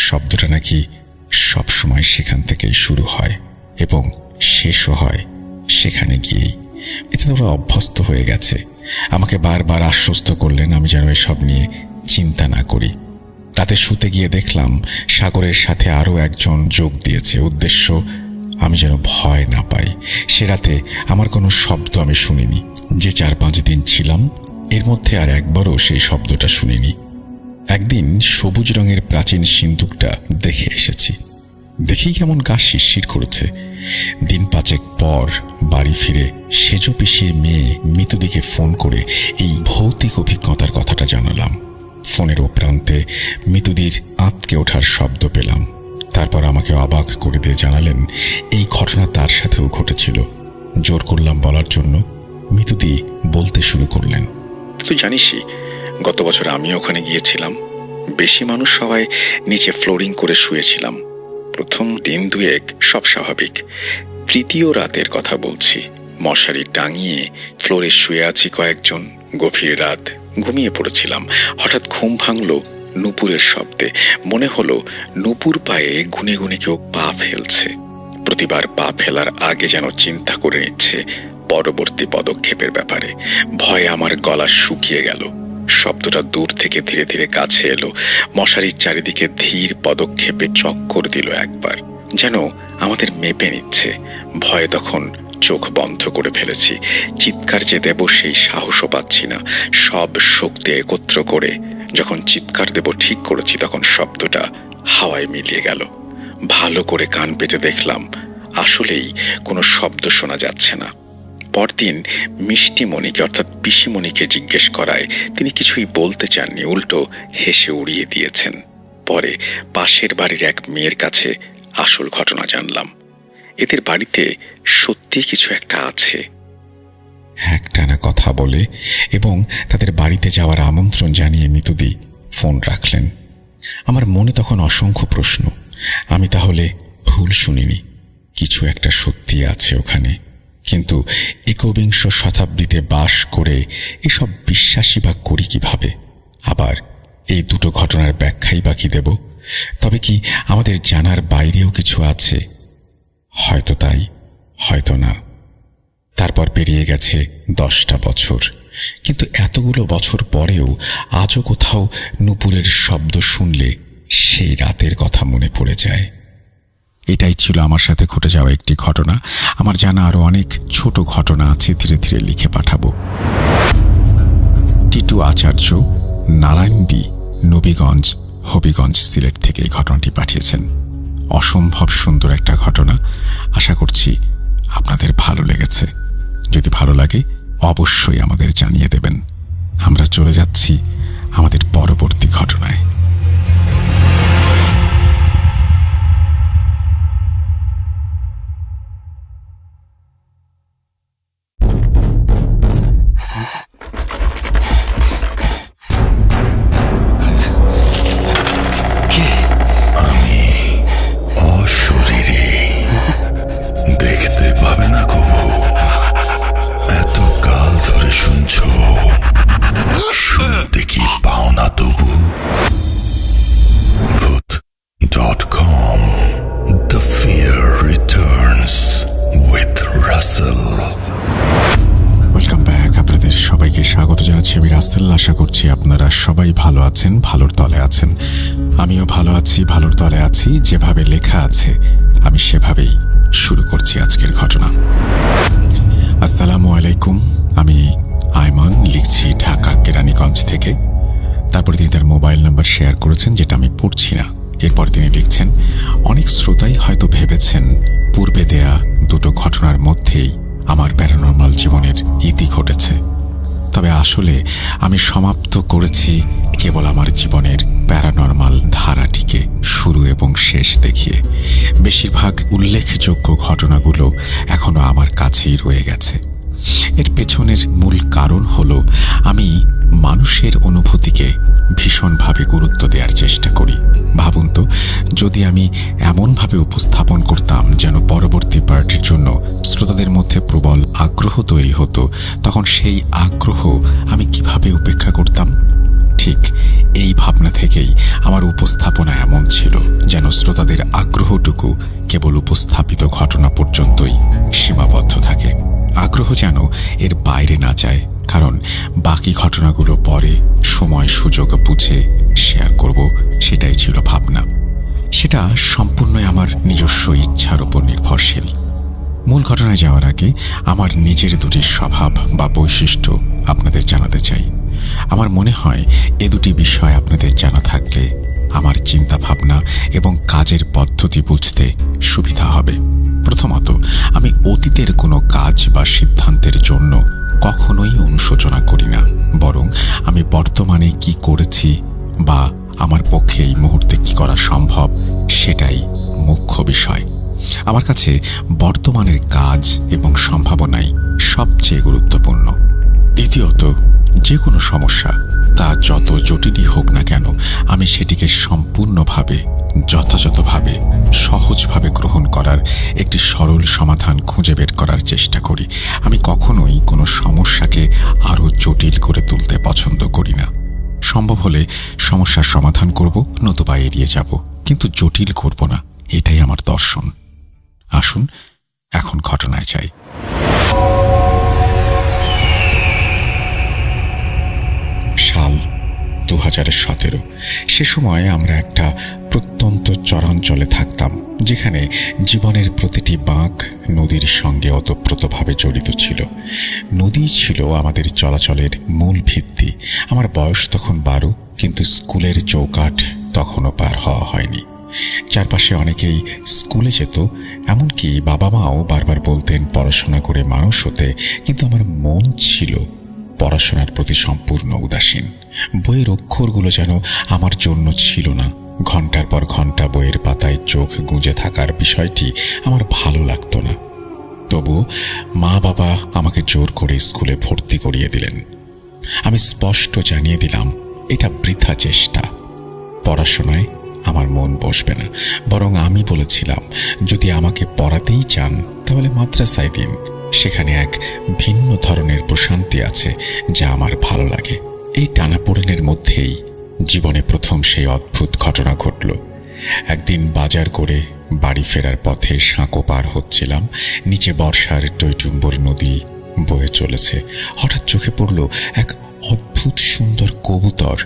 শব্দটা নাকি সবসময় সেখান থেকেই শুরু হয় এবং শেষও হয় সেখানে গিয়েই। এতে ওরা অভ্যস্ত হয়ে গেছে। আমাকে বারবার আশ্বস্ত করলেন আমি যেন এসব নিয়ে চিন্তা না করি। রাতে শুতে গিয়ে দেখলাম সাগরের সাথে আরও একজন যোগ দিয়েছে। উদ্দেশ্য আমি যেন ভয় না পাই। সে রাতে আমার কোনো শব্দ আমি শুনিনি। যে 4-5 দিন ছিলাম এর মধ্যে আর একবারও সেই শব্দটা শুনিনি। একদিন সবুজ রঙের প্রাচীন সিন্দুকটা দেখে এসেছি। দেখেই কেমন গা শিরশির করেছে। দিন 5 পর বাড়ি ফিরে সেজ পিসির মেয়ে মিতুদিকে ফোন করে এই ভৌতিক অভিজ্ঞতার কথাটা জানালাম। ফোনের ও প্রান্তে মিতুদির আঁতকে ওঠার শব্দ পেলাম। তারপর আমাকে অবাক করে দিয়ে জানালেন এই ঘটনা তার সাথেও ঘটেছিল। জোর করলাম বলার জন্য। মিতুদি বলতে শুরু করলেন, তুই জানিসই গত বছর আমি ওখানে গিয়েছিলাম। বেশি মানুষ সবাই নিচে ফ্লোরিং করে শুয়েছিলাম। প্রথম দিন 2-1 সব স্বাভাবিক। তৃতীয় রাতের কথা বলছি। মশারি টাঙিয়ে ফ্লোরে শুয়ে আছি কয়েকজন। গভীর রাত, ঘুমিয়ে পড়েছিলাম। হঠাৎ ঘুম ভাঙল নুপুরের শব্দে। মনে হলো নুপুর পায়ে গুনে গুনে কেউ পা ফেলছে। প্রতিবার পা ফেলার আগে যেন চিন্তা করে নিচ্ছে পরবর্তী পদক্ষেপের ব্যাপারে। ভয়ে আমার গলা শুকিয়ে গেল। শব্দটা দূর থেকে ধীরে ধীরে কাছে এলো। মশারির চারিদিকে ধীর পদক্ষেপে চক্কর দিল একবার, যেন আমাদের মেপে নিচ্ছে। ভয়ে তখন চোখ বন্ধ করে ফেলেছি। চিৎকার যে দেব সেই সাহসও পাচ্ছি না। সব শক্তি একত্র করে যখন চিৎকার দেব ঠিক করেছি তখন শব্দটা হাওয়ায় মিলিয়ে গেল। ভালো করে কান পেতে দেখলাম আসলেই কোনো শব্দ শোনা যাচ্ছে না। পরদিন মিষ্টিমণিকে অর্থাৎ পিসিমণিকে জিজ্ঞেস করায় তিনি কিছুই বলতে চাননি, উল্টো হেসে উড়িয়ে দিয়েছেন। পরে পাশের বাড়ির এক মেয়ের কাছে আসল ঘটনা জানলাম। এদের বাড়িতে সত্যি কিছু একটা আছে। একটানা কথা বলে এবং তাদের বাড়িতে যাওয়ার আমন্ত্রণ জানিয়ে মিতুদি ফোন রাখলেন। আমার মনে তখন অসংখ্য প্রশ্ন। আমি তাহলে ভুল শুনিনি, কিছু একটা সত্যি আছে ওখানে। কিন্তু একবিংশ শতাব্দীতে বাস করে এসব বিশ্বাসী বা করি কিভাবে? আবার এই দুটো ঘটনার ব্যাখ্যাই বাকি দেব? তবে কি আমাদের জানার বাইরেও কিছু আছে? হয়তো তাই, হয়তো না। তারপর পেরিয়ে গেছে 10টা বছর, কিন্তু এতগুলো বছর পরেও আজও কোথাও নূপুরের শব্দ শুনলে সেই রাতের কথা মনে পড়ে যায়। এটাই ছিল আমার সাথে ঘটে যাওয়া একটি ঘটনা। আমার জানা আরো অনেক ছোট ঘটনা আছে, ধীরে ধীরে লিখে পাঠাবো। টিটু আচার্য, নারায়ণদী, নবীগঞ্জ, হবিগঞ্জ, সিলেট থেকে এই ঘটনাটি পাঠিয়েছেন। অসম্ভব সুন্দর একটা ঘটনা। আশা করছি আপনাদের ভালো লেগেছে। যদি ভালো লাগে অবশ্যই আমাদের জানিয়ে দেবেন। আমরা চলে যাচ্ছি আমাদের পরবর্তী ঘটনায়। দেখতে পাবে না কবু, এত কাল ধরে শুনছো, শুনতে কি পাও না তবু? Voot.com, The Fear Returns with Russell. Welcome back. আপনাদের সবাইকে স্বাগত জানাচ্ছি আমি রাসেল। আশা করছি আপনারা সবাই ভালো আছেন, ভালোর তলে আছেন। আমিও ভালো আছি, ভালোর তলে আছি। যেভাবে লেখা আছে আমি সেভাবেই শুরু করছি আজকের ঘটনা। আসসালামু আলাইকুম, আমি আয়মান, লিখছি ঢাকা কেরানীগঞ্জ থেকে। তারপরে তিনি তার মোবাইল নাম্বার শেয়ার করেছেন, যেটা আমি পড়ছি না। এরপর তিনি লিখছেন, অনেক শ্রোতাই হয়তো ভেবেছেন পূর্বে দেয়া দুটো ঘটনার মধ্যেই আমার প্যারানরমাল জীবনের ইতি ঘটেছে। তবে আসলে আমি সমাপ্ত করেছি কেবল আমার জীবনের প্যারানরমাল ধারাটিকে শুরু এবং শেষ দেখিয়ে। বেশিরভাগ উল্লেখযোগ্য ঘটনাগুলো এখনো আমার কাছেই রয়ে গেছে। এর পেছনের মূল কারণ হলো আমি মানুষের অনুভূতিকে ভীষণভাবে গুরুত্ব দেওয়ার চেষ্টা করি। ভাবুন তো, যদি আমি এমনভাবে উপস্থাপন করতাম যেন পরবর্তী পার্টির জন্য শ্রোতাদের মধ্যে প্রবল আগ্রহ তৈরি হতো, তখন সেই আগ্রহ আমি কিভাবে উপেক্ষা করতাম? ঠিক এই ভাবনা থেকেই আমার উপস্থাপনা এমন ছিল যেন শ্রোতাদের আগ্রহটুকু কেবল উপস্থাপিত ঘটনা পর্যন্তই সীমাবদ্ধ থাকে। আগ্রহ যেন এর বাইরে না যায়, কারণ বাকি ঘটনাগুলো পরে সময় সুযোগ বুঝে শেয়ার করব, সেটাই ছিল ভাবনা। সেটা সম্পূর্ণই আমার নিজস্ব ইচ্ছার উপর নির্ভরশীল। মূল ঘটনায় যাওয়ার আগে আমার নিজের দুটি স্বভাব বা বৈশিষ্ট্য আপনাদের জানাতে চাই। আমার মনে হয় এ দুটি বিষয় আপনাদের জানা থাকলে আমার চিন্তা ভাবনা এবং কাজের পদ্ধতি বুঝতে সুবিধা হবে। প্রথমত, আমি অতীতের কোনো কাজ বা সিদ্ধান্তের জন্য কখনোই অনুশোচনা করি না, বরং আমি বর্তমানে কি করেছি বা আমার পক্ষে এই মুহূর্তে কি করা সম্ভব সেটাই মুখ্য বিষয়। আমার কাছে বর্তমানের কাজ এবং সম্ভাবনাই সবচেয়ে গুরুত্বপূর্ণ। দ্বিতীয়ত, যে কোনো সমস্যা তা যত জটিলই হোক না কেন, আমি সেটিকে সম্পূর্ণভাবে, যথাযথভাবে, সহজভাবে গ্রহণ করার একটি সরল সমাধান খুঁজে বের করার চেষ্টা করি। আমি কখনোই কোনো সমস্যাকে আরও জটিল করে তুলতে পছন্দ করি না। সম্ভব হলে সমস্যার সমাধান করব, নতুবা এড়িয়ে যাব, কিন্তু জটিল করব না। এটাই আমার দর্শন। আসুন এখন ঘটনায় যাই। সাল 2017। সে সময় আমরা একটা প্রত্যন্ত চরাঞ্চলে থাকতাম, যেখানে জীবনের প্রতিটি বাঁক নদীর সঙ্গে ওতপ্রোতভাবে জড়িত ছিল। নদী ছিল আমাদের চলাচলের মূল ভিত্তি। আমার বয়স তখন 12, কিন্তু স্কুলের চৌকাঠ তখনও পার হওয়া হয়নি। চারপাশে অনেকেই স্কুলে যেত, এমনকি বাবা মাও বারবার বলতেন পড়াশোনা করে মানুষ হতে, কিন্তু আমার মন ছিল পড়াশোনার প্রতি সম্পূর্ণ উদাসীন। বইয়ের অক্ষরগুলো যেন আমার জন্য ছিল না। ঘন্টার পর ঘন্টা বইয়ের পাতায় চোখ গুঁজে থাকার বিষয়টি আমার ভালো লাগতো না। তবুও মা বাবা আমাকে জোর করে স্কুলে ভর্তি করিয়ে দিলেন। আমি স্পষ্ট জানিয়ে দিলাম এটা বৃথা চেষ্টা, পড়াশোনায় আমার মন বসবে না। বরং আমি বলেছিলাম যদি আমাকে পড়াতেই চান তাহলে মাদ্রাসায় দিন, সেখানে এক ভিন্ন ধরনের প্রশান্তি আছে যা আমার ভালো লাগে। এই টানাপোড়েনের মধ্যেই জীবনে প্রথম সেই অদ্ভুত ঘটনা ঘটল। একদিন বাজার করে বাড়ি ফেরার পথে সাঁকো পার হচ্ছিলাম। নিচে বর্ষার টইটুম্বর নদী বয়ে চলেছে। হঠাৎ চোখে পড়ল এক অদ্ভুত সুন্দর কবুতর,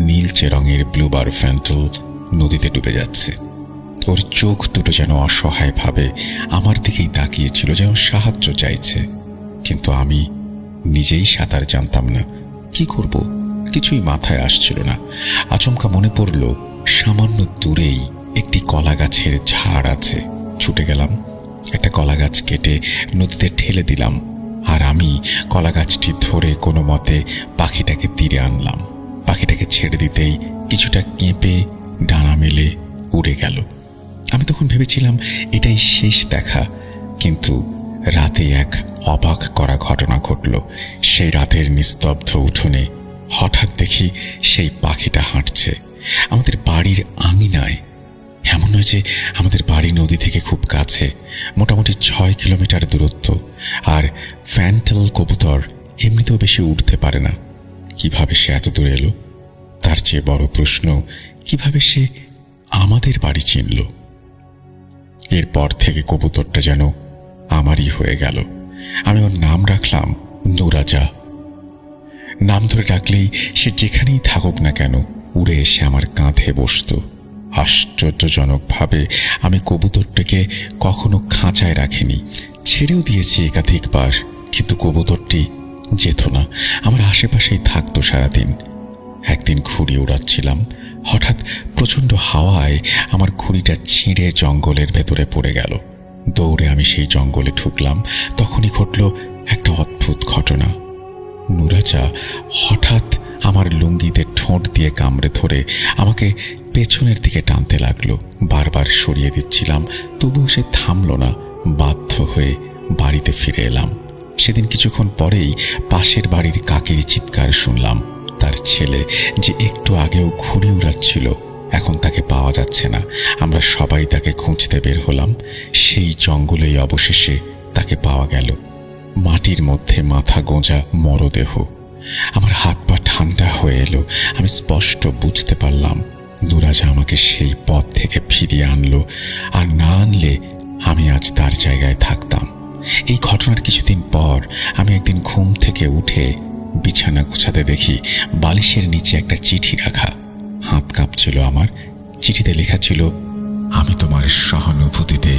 নীলচে রঙের ব্লুবার ফ্যান্টল নদীতে ডুবে যাচ্ছে। ওর চোখ দুটো যেন অসহায়ভাবে আমার দিকেই তাকিয়েছিল, যেন সাহায্য চাইছে। কিন্তু আমি নিজেই সাঁতার জানতাম না, কি করব কিছুই মাথায় আসছিল না। আচমকা মনে পড়ল সামান্য দূরেই একটি কলা গাছের ঝাড় আছে। ছুটে গেলাম, একটা কলা গাছ কেটে নদীতে ঠেলে দিলাম, আর আমি কলা গাছটি ধরে কোনো মতে পাখিটাকে তীরে আনলাম। পাখিটাকে ছেড়ে দিতেই কিছুটা কেঁপে ডানা মেলে উড়ে গেল। আমি তখন ভেবেছিলাম এটাই শেষ দেখা, কিন্তু রাতে এক অবাক করা ঘটনা ঘটল। সেই রাতের নিস্তব্ধ উঠোনে হঠাৎ দেখি সেই পাখিটা হাঁটছে আমাদের বাড়ির আঙিনায়। এমন নয় যে আমাদের বাড়ি নদী থেকে খুব কাছে, মোটামুটি 6 কিলোমিটার দূরত্ব। আর ফ্যান্টল কবুতর এমনিতেও বেশি উঠতে পারে না। কিভাবে সে এত দূরে এলো? তার চেয়ে বড় প্রশ্ন, কিভাবে সে আমাদের বাড়ি চিনল? এরপর থেকে কবুতরটা যেন আমারই হয়ে গেল। আমি ওর নাম রাখলাম নুরাজা। নাম ধরে ডাকলেই সে যেখানেই থাকুক না কেন উড়ে এসে আমার কাঁধে বসত। আশ্চর্যজনকভাবে আমি কবুতরটাকে কখনো খাঁচায় রাখিনি, ছেড়েও দিয়েছি একাধিকবার, কিন্তু কবুতরটি যেত না, আমার আশেপাশেই থাকতো সারাদিন। একদিন ঘুড়ি উড়াচ্ছিলাম, হঠাৎ প্রচণ্ড হাওয়ায় আমার ঘুড়িটা ছিঁড়ে জঙ্গলের ভেতরে পড়ে গেল। দৌড়ে আমি সেই জঙ্গলে ঢুকলাম। তখনই ঘটল একটা অদ্ভুত ঘটনা। নুরাজা হঠাৎ আমার লুঙ্গিতে ঠোঁট দিয়ে কামড়ে ধরে আমাকে পেছনের দিকে টানতে লাগলো। বারবার সরিয়ে দিচ্ছিলাম, তবুও সে থামল না। বাধ্য হয়ে বাড়িতে ফিরে এলাম। সেদিন কিছুক্ষণ পরেই পাশের বাড়ির কাকির চিৎকার শুনলাম। তার ছেলে যে একটু আগেও ঘুড়ি উড়াচ্ছিল, এখন তাকে পাওয়া যাচ্ছে না। আমরা সবাই তাকে খুঁজতে বের হলাম। সেই জঙ্গলেই অবশেষে তাকে পাওয়া গেল। মাটির মধ্যে মাথা গোঁজা মরদেহ। আমার হাত পা ঠান্ডা হয়ে এলো। আমি স্পষ্ট বুঝতে পারলাম নুরাজা আমাকে সেই পথ থেকে ফিরিয়ে আনলো, আর না আনলে আমি আজ তার জায়গায় থাকতাম। এই ঘটনার কিছুদিন পর আমি একদিন ঘুম থেকে উঠে বিছানা গুছাতে দেখি বালিশের নিচে একটা চিঠি রাখা। হাত কাঁপছিল আমার। চিঠিতে লেখা ছিল, আমি তোমার সহানুভূতিতে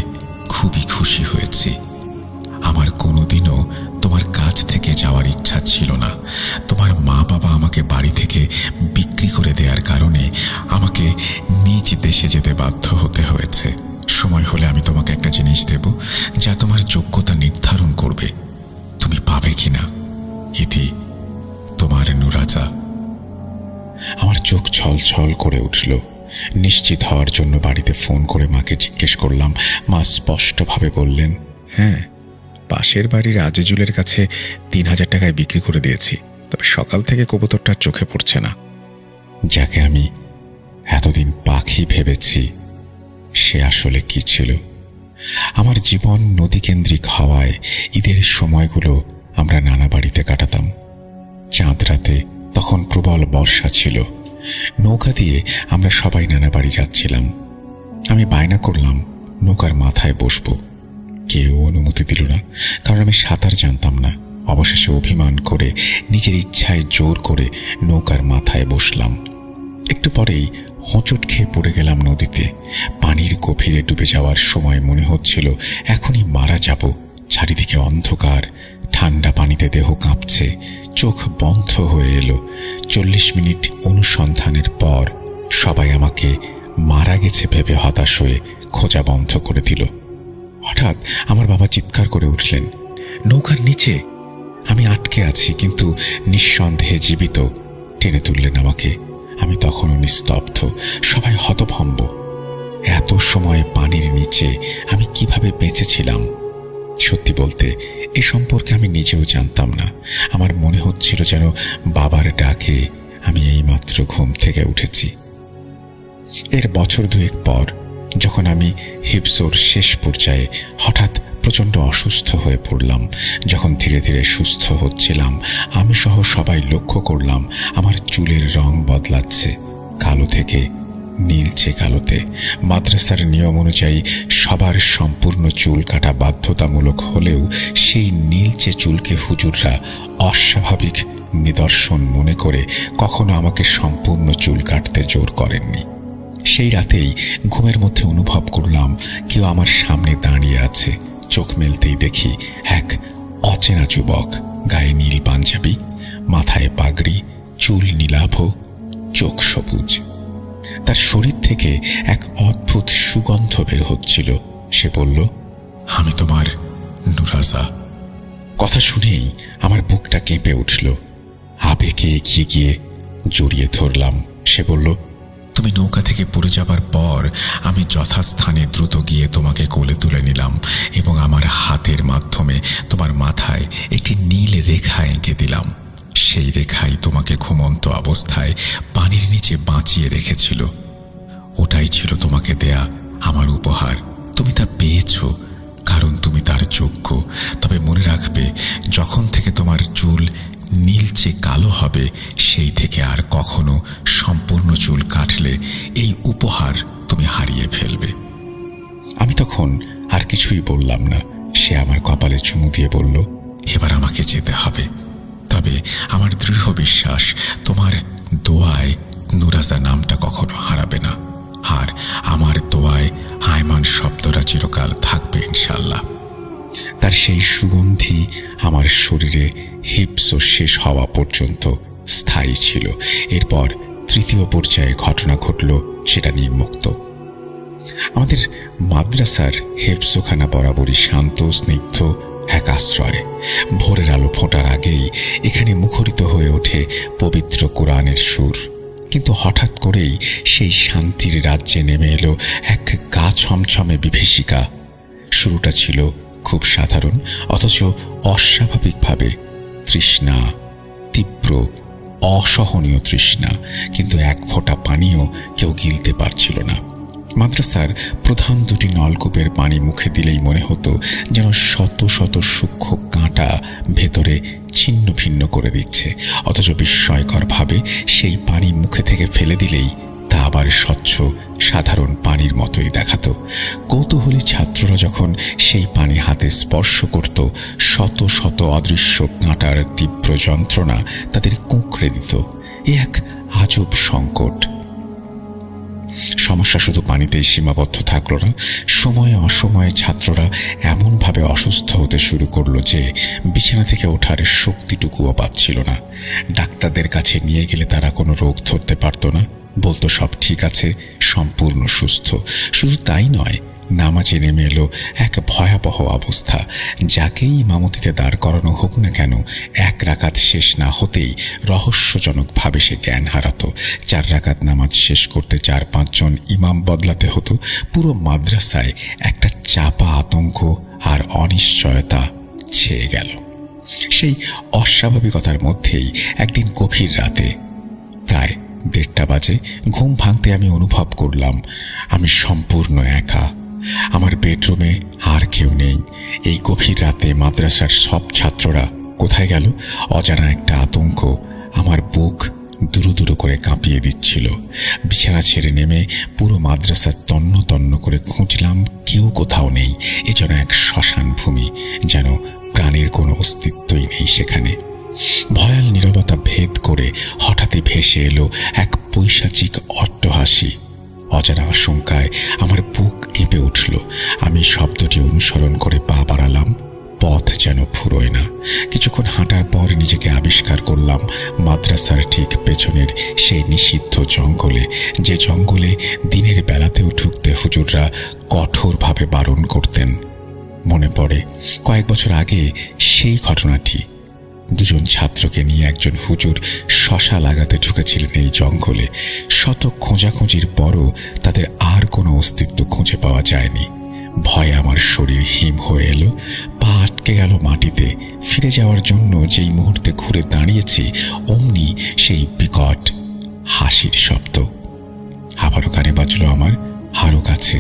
খুবই খুশি হয়েছি। আমার কোনোদিনও তোমার কাছ থেকে যাওয়ার ইচ্ছা ছিল না। তোমার মা বাবা আমাকে বাড়ি থেকে বিক্রি করে দেওয়ার কারণে আমাকে নিজ দেশে যেতে বাধ্য হতে হয়েছে। সময় হলে আমি তোমাকে একটা জিনিস দেব যা তোমার যোগ্যতা নির্ধারণ করবে, তুমি পাবে কিনা। ইতি, তোমার নুরাজা। আমার চোখ ছলছল করে উঠল। নিশ্চিত হওয়ার জন্য বাড়িতে ফোন করে মাকে জিজ্ঞেস করলাম। মা স্পষ্টভাবে বললেন, হ্যাঁ, পাশের বাড়ির আজিজুলের কাছে 3000 টাকায় বিক্রি করে দিয়েছি, তবে সকাল থেকে কবুতরটার চোখে পড়ছে না। যাকে আমি এতদিন পাখি ভেবেছি, সে আসলে কি ছিল? আমার জীবন নদীকেন্দ্রিক হওয়ায় ঈদের সময়গুলো আমরা নানা বাড়িতে কাটাতাম। চাঁদ রাতে তখন প্রবল বর্ষা ছিল। নৌকা দিয়ে আমরা সবাই নানা বাড়ি যাচ্ছিলাম। আমি বায়না করলাম নৌকার মাথায় বসবো। কেউ অনুমতি দিল না, কারণ আমি সাঁতার জানতাম না। অবশেষে অভিমান করে নিজের ইচ্ছায় জোর করে নৌকার মাথায় বসলাম। একটু পরেই হোঁচট খেয়ে পড়ে গেলাম নদীতে। পানির গভীরে ডুবে যাওয়ার সময় মনে হচ্ছিল এখনই মারা যাব। চারিদিকে অন্ধকার, ঠান্ডা পানিতে দেহ কাঁপছে, চোখ বন্ধ হয়ে এলো। 40 মিনিট অনুসন্ধানের পর সবাই আমাকে মারা গেছে ভেবে হতাশ হয়ে খোঁজা বন্ধ করে দিল। হঠাৎ আমার বাবা চিৎকার করে উঠলেন, নৌকার নিচে আমি আটকে আছি, কিন্তু নিঃসন্দেহে জীবিত। টেনে তুললেন আমাকে। আমি তখনও নিস্তব্ধ, সবাই হতভম্ব। এত সময় পানির নিচে আমি কিভাবে বেঁচেছিলাম? সত্যি বলতে এ সম্পর্কে আমি নিজেও জানতাম না। আমার মনে হচ্ছিল যেন বাবার ডাকে আমি এইমাত্র ঘুম থেকে উঠেছি। এর বছর দুয়েক পর যখন আমি হিপসোর শেষ পর্যায়ে হঠাৎ প্রচণ্ড অসুস্থ হয়ে পড়লাম, যখন ধীরে ধীরে সুস্থ হচ্ছিলাম, আমি সহ সবাই লক্ষ্য করলাম আমার চুলের রং বদলাচ্ছে, কালো থেকে নীলচে কালোতে। মাদ্রাসার নিয়ম অনুযায়ী সবার সম্পূর্ণ চুল কাটা বাধ্যতামূলক হলেও সেই নীলচে চুলকে হুজুররা অস্বাভাবিক নিদর্শন মনে করে কখনো আমাকে সম্পূর্ণ চুল কাটতে জোর করেননি। সেই রাতেই ঘুমের মধ্যে অনুভব করলাম কেউ আমার সামনে দাঁড়িয়ে আছে। চোখ মেলতেই দেখি এক অচেনা যুবক, গায়ে নীল পাঞ্জাবি, মাথায় পাগড়ি, চুল নীলাভ, চোখ সবুজ। তার শরীর থেকে এক অদ্ভুত সুগন্ধ বের হচ্ছিল। সে বলল, আমি তোমার নুরাজা। কথা শুনেই আমার বুকটা কেঁপে উঠল। আবেগে এগিয়ে গিয়ে জড়িয়ে ধরলাম। সে বলল, তুমি নৌকা থেকে পড়ে যাবার পর আমি যথাস্থানে দ্রুত গিয়ে তোমাকে কোলে তুলে নিলাম এবং আমার হাতের মাধ্যমে তোমার মাথায় একটি নীল রেখা এঁকে দিলাম। সেই রেখাই তোমাকে ঘুমন্ত অবস্থায় পানির নিচে বাঁচিয়ে রেখেছিল। ওটাই ছিল তোমাকে দেয়া আমার উপহার। তুমি তা পেয়েছ কারণ তুমি তার যোগ্য। তবে মনে রাখবে, যখন থেকে তোমার চুল নীলচে কালো হবে সেই থেকে আর কখনো সম্পূর্ণ চুল কাটলে এই উপহার তুমি হারিয়ে ফেলবে। আমি তখন আর কিছুই বললাম না। সে আমার কপালে চুমু দিয়ে বলল, এবার আমাকে যেতে হবে। তবে আমার দৃঢ় বিশ্বাস তোমার দোয়ায় নুরাজা নামটা কখনো হারাবে না, আর আমার দোয়ায় আয়মান শব্দটা চিরকাল থাকবে ইনশাল্লাহ। তার সেই সুগন্ধি আমার শরীরে হিপসো শেষ হওয়া পর্যন্ত স্থায়ী ছিল। এরপর তৃতীয় পর্যায়ে ঘটনা ঘটল, সেটা নির্মুক্ত। আমাদের মাদ্রাসার হিপসোখানা বরাবরই শান্ত স্নিগ্ধ এক আশ্রয়। ভোরের আলো ফোটার আগেই এখানে মুখরিত হয়ে ওঠে পবিত্র কোরআনের সুর। কিন্তু হঠাৎ করেই সেই শান্তির রাজ্যে নেমে এলো এক গা ছমছমে বিভীষিকা। শুরুটা ছিল খুব সাধারণ, অথচ অস্বাভাবিকভাবে তৃষ্ণা, তীব্র অসহনীয় তৃষ্ণা। কিন্তু এক ফোঁটা পানিও কেউ গিলতে পারছিল না। মাদ্রাসার প্রধান দুটি নলকূপের পানি মুখে দিলেই মনে হতো যেন শত শত সূক্ষ্ম কাঁটা ভেতরে ছিন্ন ভিন্ন করে দিচ্ছে। অথচ বিস্ময়করভাবে সেই পানি মুখে থেকে ফেলে দিলেই তা আবার স্বচ্ছ সাধারণ পানির মতোই দেখাতো। কৌতূহলী ছাত্ররা যখন সেই পানি হাতে স্পর্শ করত, শত শত অদৃশ্য কাঁটার তীব্র যন্ত্রণা তাদের কুঁকড়ে দিত। এ এক আজব সংকট। সমস্যা শুধু পানিতেই সীমাবদ্ধ থাকল না। সময়ে অসময়ে ছাত্ররা এমনভাবে অসুস্থ হতে শুরু করলো যে বিছানা থেকে ওঠার শক্তিটুকুও পাচ্ছিল না। ডাক্তারদের কাছে নিয়ে গেলে তারা কোনো রোগ ধরতে পারত না, বলতো সব ঠিক আছে, সম্পূর্ণ সুস্থ। শুধু তাই নয়, নামাজে নেমে এলো এক ভয়াবহ অবস্থা। যাকেই ইমামতিতে দাঁড় করানো হোক না কেন, এক রাকাত শেষ না হতেই রহস্যজনকভাবে সে জ্ঞান হারাতো। 4 রাকাত নামাজ শেষ করতে 4-5 জন ইমাম বদলাতে হতো। পুরো মাদ্রাসায় একটা চাপা আতঙ্ক আর অনিশ্চয়তা ছেয়ে গেল। সেই অস্বাভাবিকতার মধ্যেই একদিন গভীর রাতে প্রায় 1:30 বাজে ঘুম ভাঙতে আমি অনুভব করলাম আমি সম্পূর্ণ একা। আমার বেডরুমে আর কেউ নেই। এই গভীর রাতে মাদ্রাসার সব ছাত্ররা কোথায় গেল? অজানা একটা আতঙ্ক আমার বুক দুরু দুরু করে কাঁপিয়ে দিচ্ছিল। বিছানা ছেড়ে নেমে পুরো মাদ্রাসা তন্ন তন্ন করে খুঁজলাম, কেউ কোথাও নেই। এ যেন এক শ্মশান ভূমি, যেন প্রাণের কোনো অস্তিত্বই নেই সেখানে। ভয়াল নীরবতা ভেদ করে হঠাৎই ভেসে এলো এক পৈশাচিক অট্টহাসি। অজানা আশঙ্কায় আমার বুক কেঁপে উঠল। আমি শব্দটি অনুসরণ করে পা বাড়ালাম। পথ যেন ফুরোয় না। কিছুক্ষণ হাঁটার পর নিজেকে আবিষ্কার করলাম মাদ্রাসার ঠিক পেছনের সেই নিষিদ্ধ জঙ্গলে, যে জঙ্গলে দিনের বেলাতেও ঢুকতে হুজুররা কঠোরভাবে বারণ করতেন। মনে পড়ে কয়েক বছর আগে সেই ঘটনাটি। 2 জন ছাত্রকে নিয়ে একজন হুজুর শশা লাগাতে ঢুকেছিলেন এই জঙ্গলে। শত খোঁজাখুঁজির পরও তাদের আর কোনো অস্তিত্ব খুঁজে পাওয়া যায়নি। ভয়ে আমার শরীর হিম হয়ে এলো, পা আটকে গেল মাটিতে। ফিরে যাওয়ার জন্য যেই মুহূর্তে ঘুরে দাঁড়িয়েছি, অমনি সেই বিকট হাসির শব্দ আবারও কানে বাজলো আমার আরো কাছে,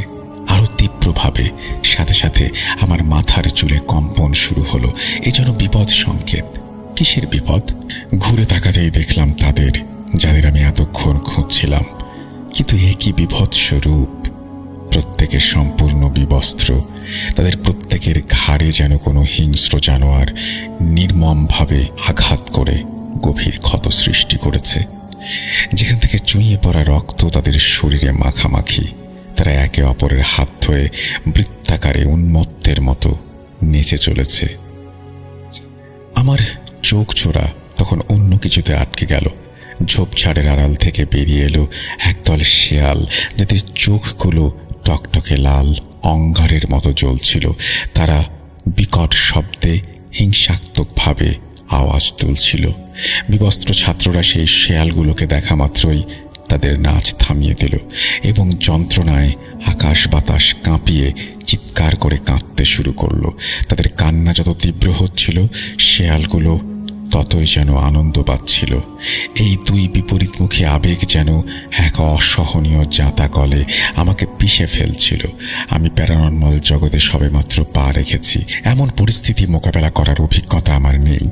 আরো তীব্রভাবে। সাথে সাথে আমার মাথার চুলে কম্পন শুরু হলো। এ যেন বিপদ সংকেত। কিসের বিপদ? ঘুরে তাকাতেই দেখলাম তাদের, যাদের আমি এতক্ষণ খুঁজছিলাম। কিন্তু এ কি বিভৎস রূপ! প্রত্যেকে সম্পূর্ণ বিবস্ত্র। তাদের প্রত্যেকের ঘাড়ে যেন কোনো হিংস্র জানোয়ার নির্মমভাবে আঘাত করে গভীর ক্ষত সৃষ্টি করেছে, যেখান থেকে চুঁইয়ে পড়া রক্ত তাদের শরীরে মাখামাখি। তারা একে অপরের হাত ধরে বৃত্তাকারে উন্মত্তের মতো নেচে চলেছে। আমার চোখ জোড়া তখন অন্য কিছুতে আটকে গেল। ঝোপঝাড়ের আড়াল থেকে বেরিয়ে এলো একদল শেয়াল, যাদের চোখগুলো টকটকে লাল অঙ্গারের মতো জ্বলছিল। তারা বিকট শব্দে হিংসাত্মকভাবে আওয়াজ তুলছিল। বিবস্ত্র ছাত্ররা সেই শেয়ালগুলোকে দেখা মাত্রই তাদের নাচ থামিয়ে দিল এবং যন্ত্রণায় আকাশ বাতাস কাঁপিয়ে চিৎকার করে কাঁদতে শুরু করলো। তাদের কান্না যত তীব্র হচ্ছিল, শেয়ালগুলো ততই যেন আনন্দ পাচ্ছিল। এই দুই বিপরীতমুখী আবেগ যেন এক অসহনীয় জাঁতা কলে আমাকে পিষে ফেলছিল। আমি প্যারানর্মাল জগতে সবেমাত্র পা রেখেছি। এমন পরিস্থিতি মোকাবেলা করার অভিজ্ঞতা আমার নেই।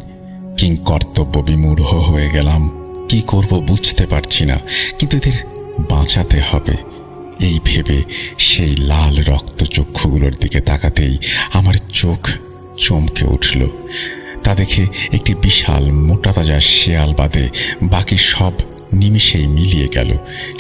কিংকর্তব্য বিমূঢ় হয়ে গেলাম। কি করব বুঝতে পারছি না, কিন্তু এদের বাঁচাতে হবে এই ভেবে সেই লাল রক্ত চক্ষুগুলোর দিকে তাকাতেই আমার চোখ চমকে উঠল। তা দেখে একটি বিশাল মোটা তাজা শেয়াল বাদে বাকি সব নিমিষেই মিলিয়ে গেল।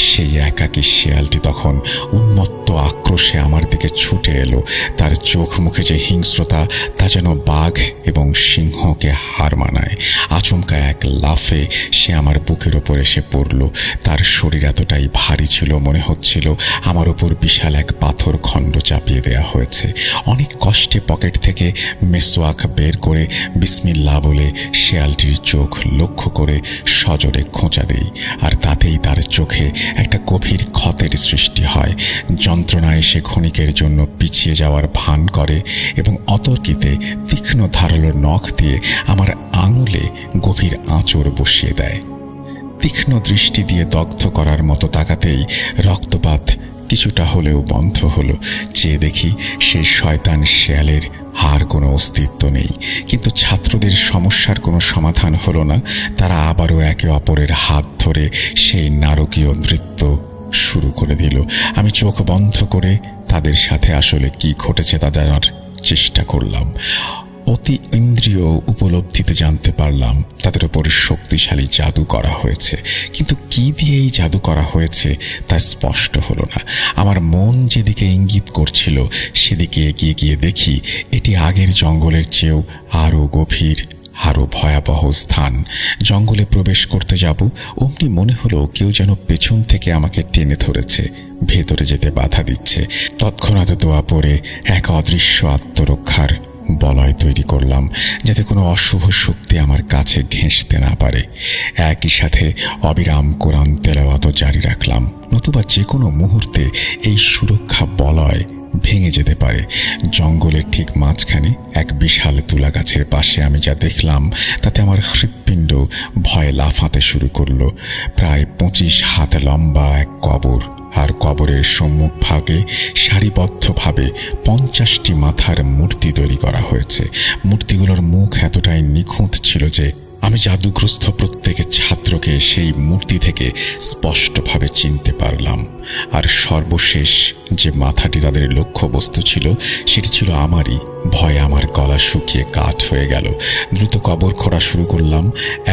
সেই একাকী শেয়ালটি তখন উন্মত্ত আক্রোশে আমার দিকে ছুটে এলো। তার চোখ মুখে যে হিংস্রতা, তা যেন বাঘ এবং সিংহকে হার মানায়। আচমকা এক লাফে সে আমার বুকের ওপর এসে পড়ল। তার শরীর এতটাই ভারী ছিল, মনে হচ্ছিল আমার ওপর বিশাল এক পাথর খণ্ড চাপিয়ে দেয়া হয়েছে। অনেক কষ্টে পকেট থেকে মেসওয়াক বের করে বিসমিল্লাহ বলে শেয়ালটির চোখ লক্ষ্য করে সজোরে খোঁচা দেই, আর তাতেই তার চোখে একটা গভীর ক্ষতের সৃষ্টি হয়। যন্ত্রণায় সে ক্ষণিকের জন্য পিছিয়ে যাওয়ার ভান করে এবং অতর্কিতে তীক্ষ্ণ ধারালো নখ দিয়ে আমার আঙুলে গভীর আঁচড় বসিয়ে দেয়। তীক্ষ্ণ দৃষ্টি দিয়ে দগ্ধ করার মতো তাকাতেই রক্তপাত কিছুটা হলেও বন্ধ হলো। চেয়ে দেখি সেই শয়তান শেয়ালের আর কোনো অস্তিত্ব নেই। কিন্তু ছাত্রদের সমস্যার কোনো সমাধান হলো না। তারা আবারও একে অপরের হাত ধরে সেই নারকীয় নৃত্য শুরু করে দিল। আমি চোখ বন্ধ করে তাদের সাথে আসলে কি ঘটেছে তা জানার চেষ্টা করলাম। অতি ইন্দ্রিয় উপলব্ধিতে জানতে পারলাম তাদের উপরে শক্তিশালী জাদু করা হয়েছে, কিন্তু কি দিয়ে এই জাদু করা হয়েছে তা স্পষ্ট হলো না। আমার মন যেদিকে ইঙ্গিত করছিল সেদিকে এগিয়ে গিয়ে দেখি এটি আগের জঙ্গলের চেয়েও আরও গভীর, আরও ভয়াবহ স্থান। জঙ্গলে প্রবেশ করতে যাব, অমনি মনে হলো কেউ যেন পেছন থেকে আমাকে টেনে ধরেছে, ভেতরে যেতে বাধা দিচ্ছে। তৎক্ষণাৎ দোয়া পড়ে এক অদৃশ্য আত্মরক্ষার বলয় তৈরি করলাম, যাতে কোনো অশুভ শক্তি আমার কাছে ঘেঁষতে না পারে। একই সাথে অবিরাম কোরআন তেলাওয়াত জারি রাখলাম, নতুবা যে কোনো মুহূর্তে এই সুরক্ষা বলয় ভেঙে যেতে পারে। জঙ্গলের ঠিক মাঝখানে এক বিশাল তুলা গাছের পাশে আমি যা দেখলাম তাতে আমার হৃৎপিণ্ড ভয়ে লাফাতে শুরু করলো। প্রায় 25 হাত লম্বা এক কবর, আর কবরের সম্মুখ ভাগে সারিবদ্ধভাবে 50টি মাথার মূর্তি তৈরি করা হয়েছে। মূর্তিগুলোর মুখ এতটাই নিখুঁত ছিল যে আমি জাদুগ্রস্ত প্রত্যেক ছাত্রকে সেই মূর্তি থেকে স্পষ্টভাবে চিনতে পারলাম। আর সর্বশেষ যে মাথাটি তাদের লক্ষ্যবস্তু ছিল সেটি ছিল আমারই। ভয়ে আমার গলা শুকিয়ে কাঠ হয়ে গেল। দ্রুত কবর খোঁড়া শুরু করলাম।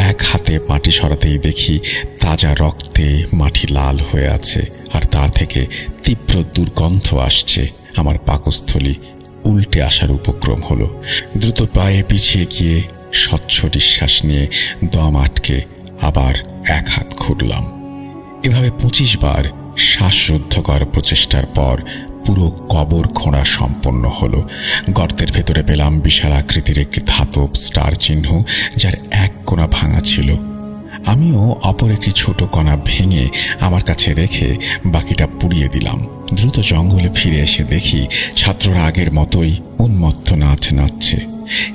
এক হাতে মাটি সরাতেই দেখি তাজা রক্তে মাটি লাল হয়ে আছে, আর তার থেকে তীব্র দুর্গন্ধ আসছে। আমার পাকস্থলী উল্টে আসার উপক্রম হলো। দ্রুত পায়ে পিছিয়ে গিয়ে স্বচ্ছ নিঃশ্বাস নিয়ে দম আটকে আবার এক হাত খুঁড়লাম। এভাবে 25 বার শ্বাসরুদ্ধকর প্রচেষ্টার পর পুরো কবর খোঁড়া সম্পন্ন হলো। গর্তের ভেতরে পেলাম বিশাল আকৃতির একটি ধাতব স্টার চিহ্ন, যার এক কোণা ভাঙা ছিল। আমিও অপর একটি ছোট কণা ভেঙে আমার কাছে রেখে বাকিটা পুড়িয়ে দিলাম। দ্রুত জঙ্গলে ফিরে এসে দেখি ছাত্ররা আগের মতোই উন্মত্ত নাচ নাচছে।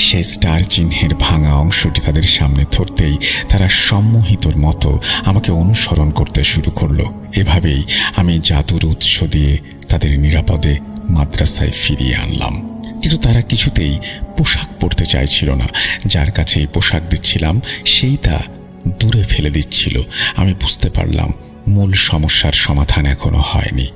সেই স্টার চিহ্নের ভাঙা অংশটি তাদের সামনে ধরতেই তারা সম্মোহিতর মতো আমাকে অনুসরণ করতে শুরু করলো। এভাবেই আমি জাদুর উৎস দিয়ে তাদের নিরাপদে মাদ্রাসায় ফিরিয়ে আনলাম। কিন্তু তারা কিছুতেই পোশাক পরতে চাইছিল না। যার কাছে এই পোশাক দিচ্ছিলাম সেই তা দূরে ফেলে দিচ্ছিল। আমি বুঝতে পারলাম মূল সমস্যার সমাধান এখনো হয়নি।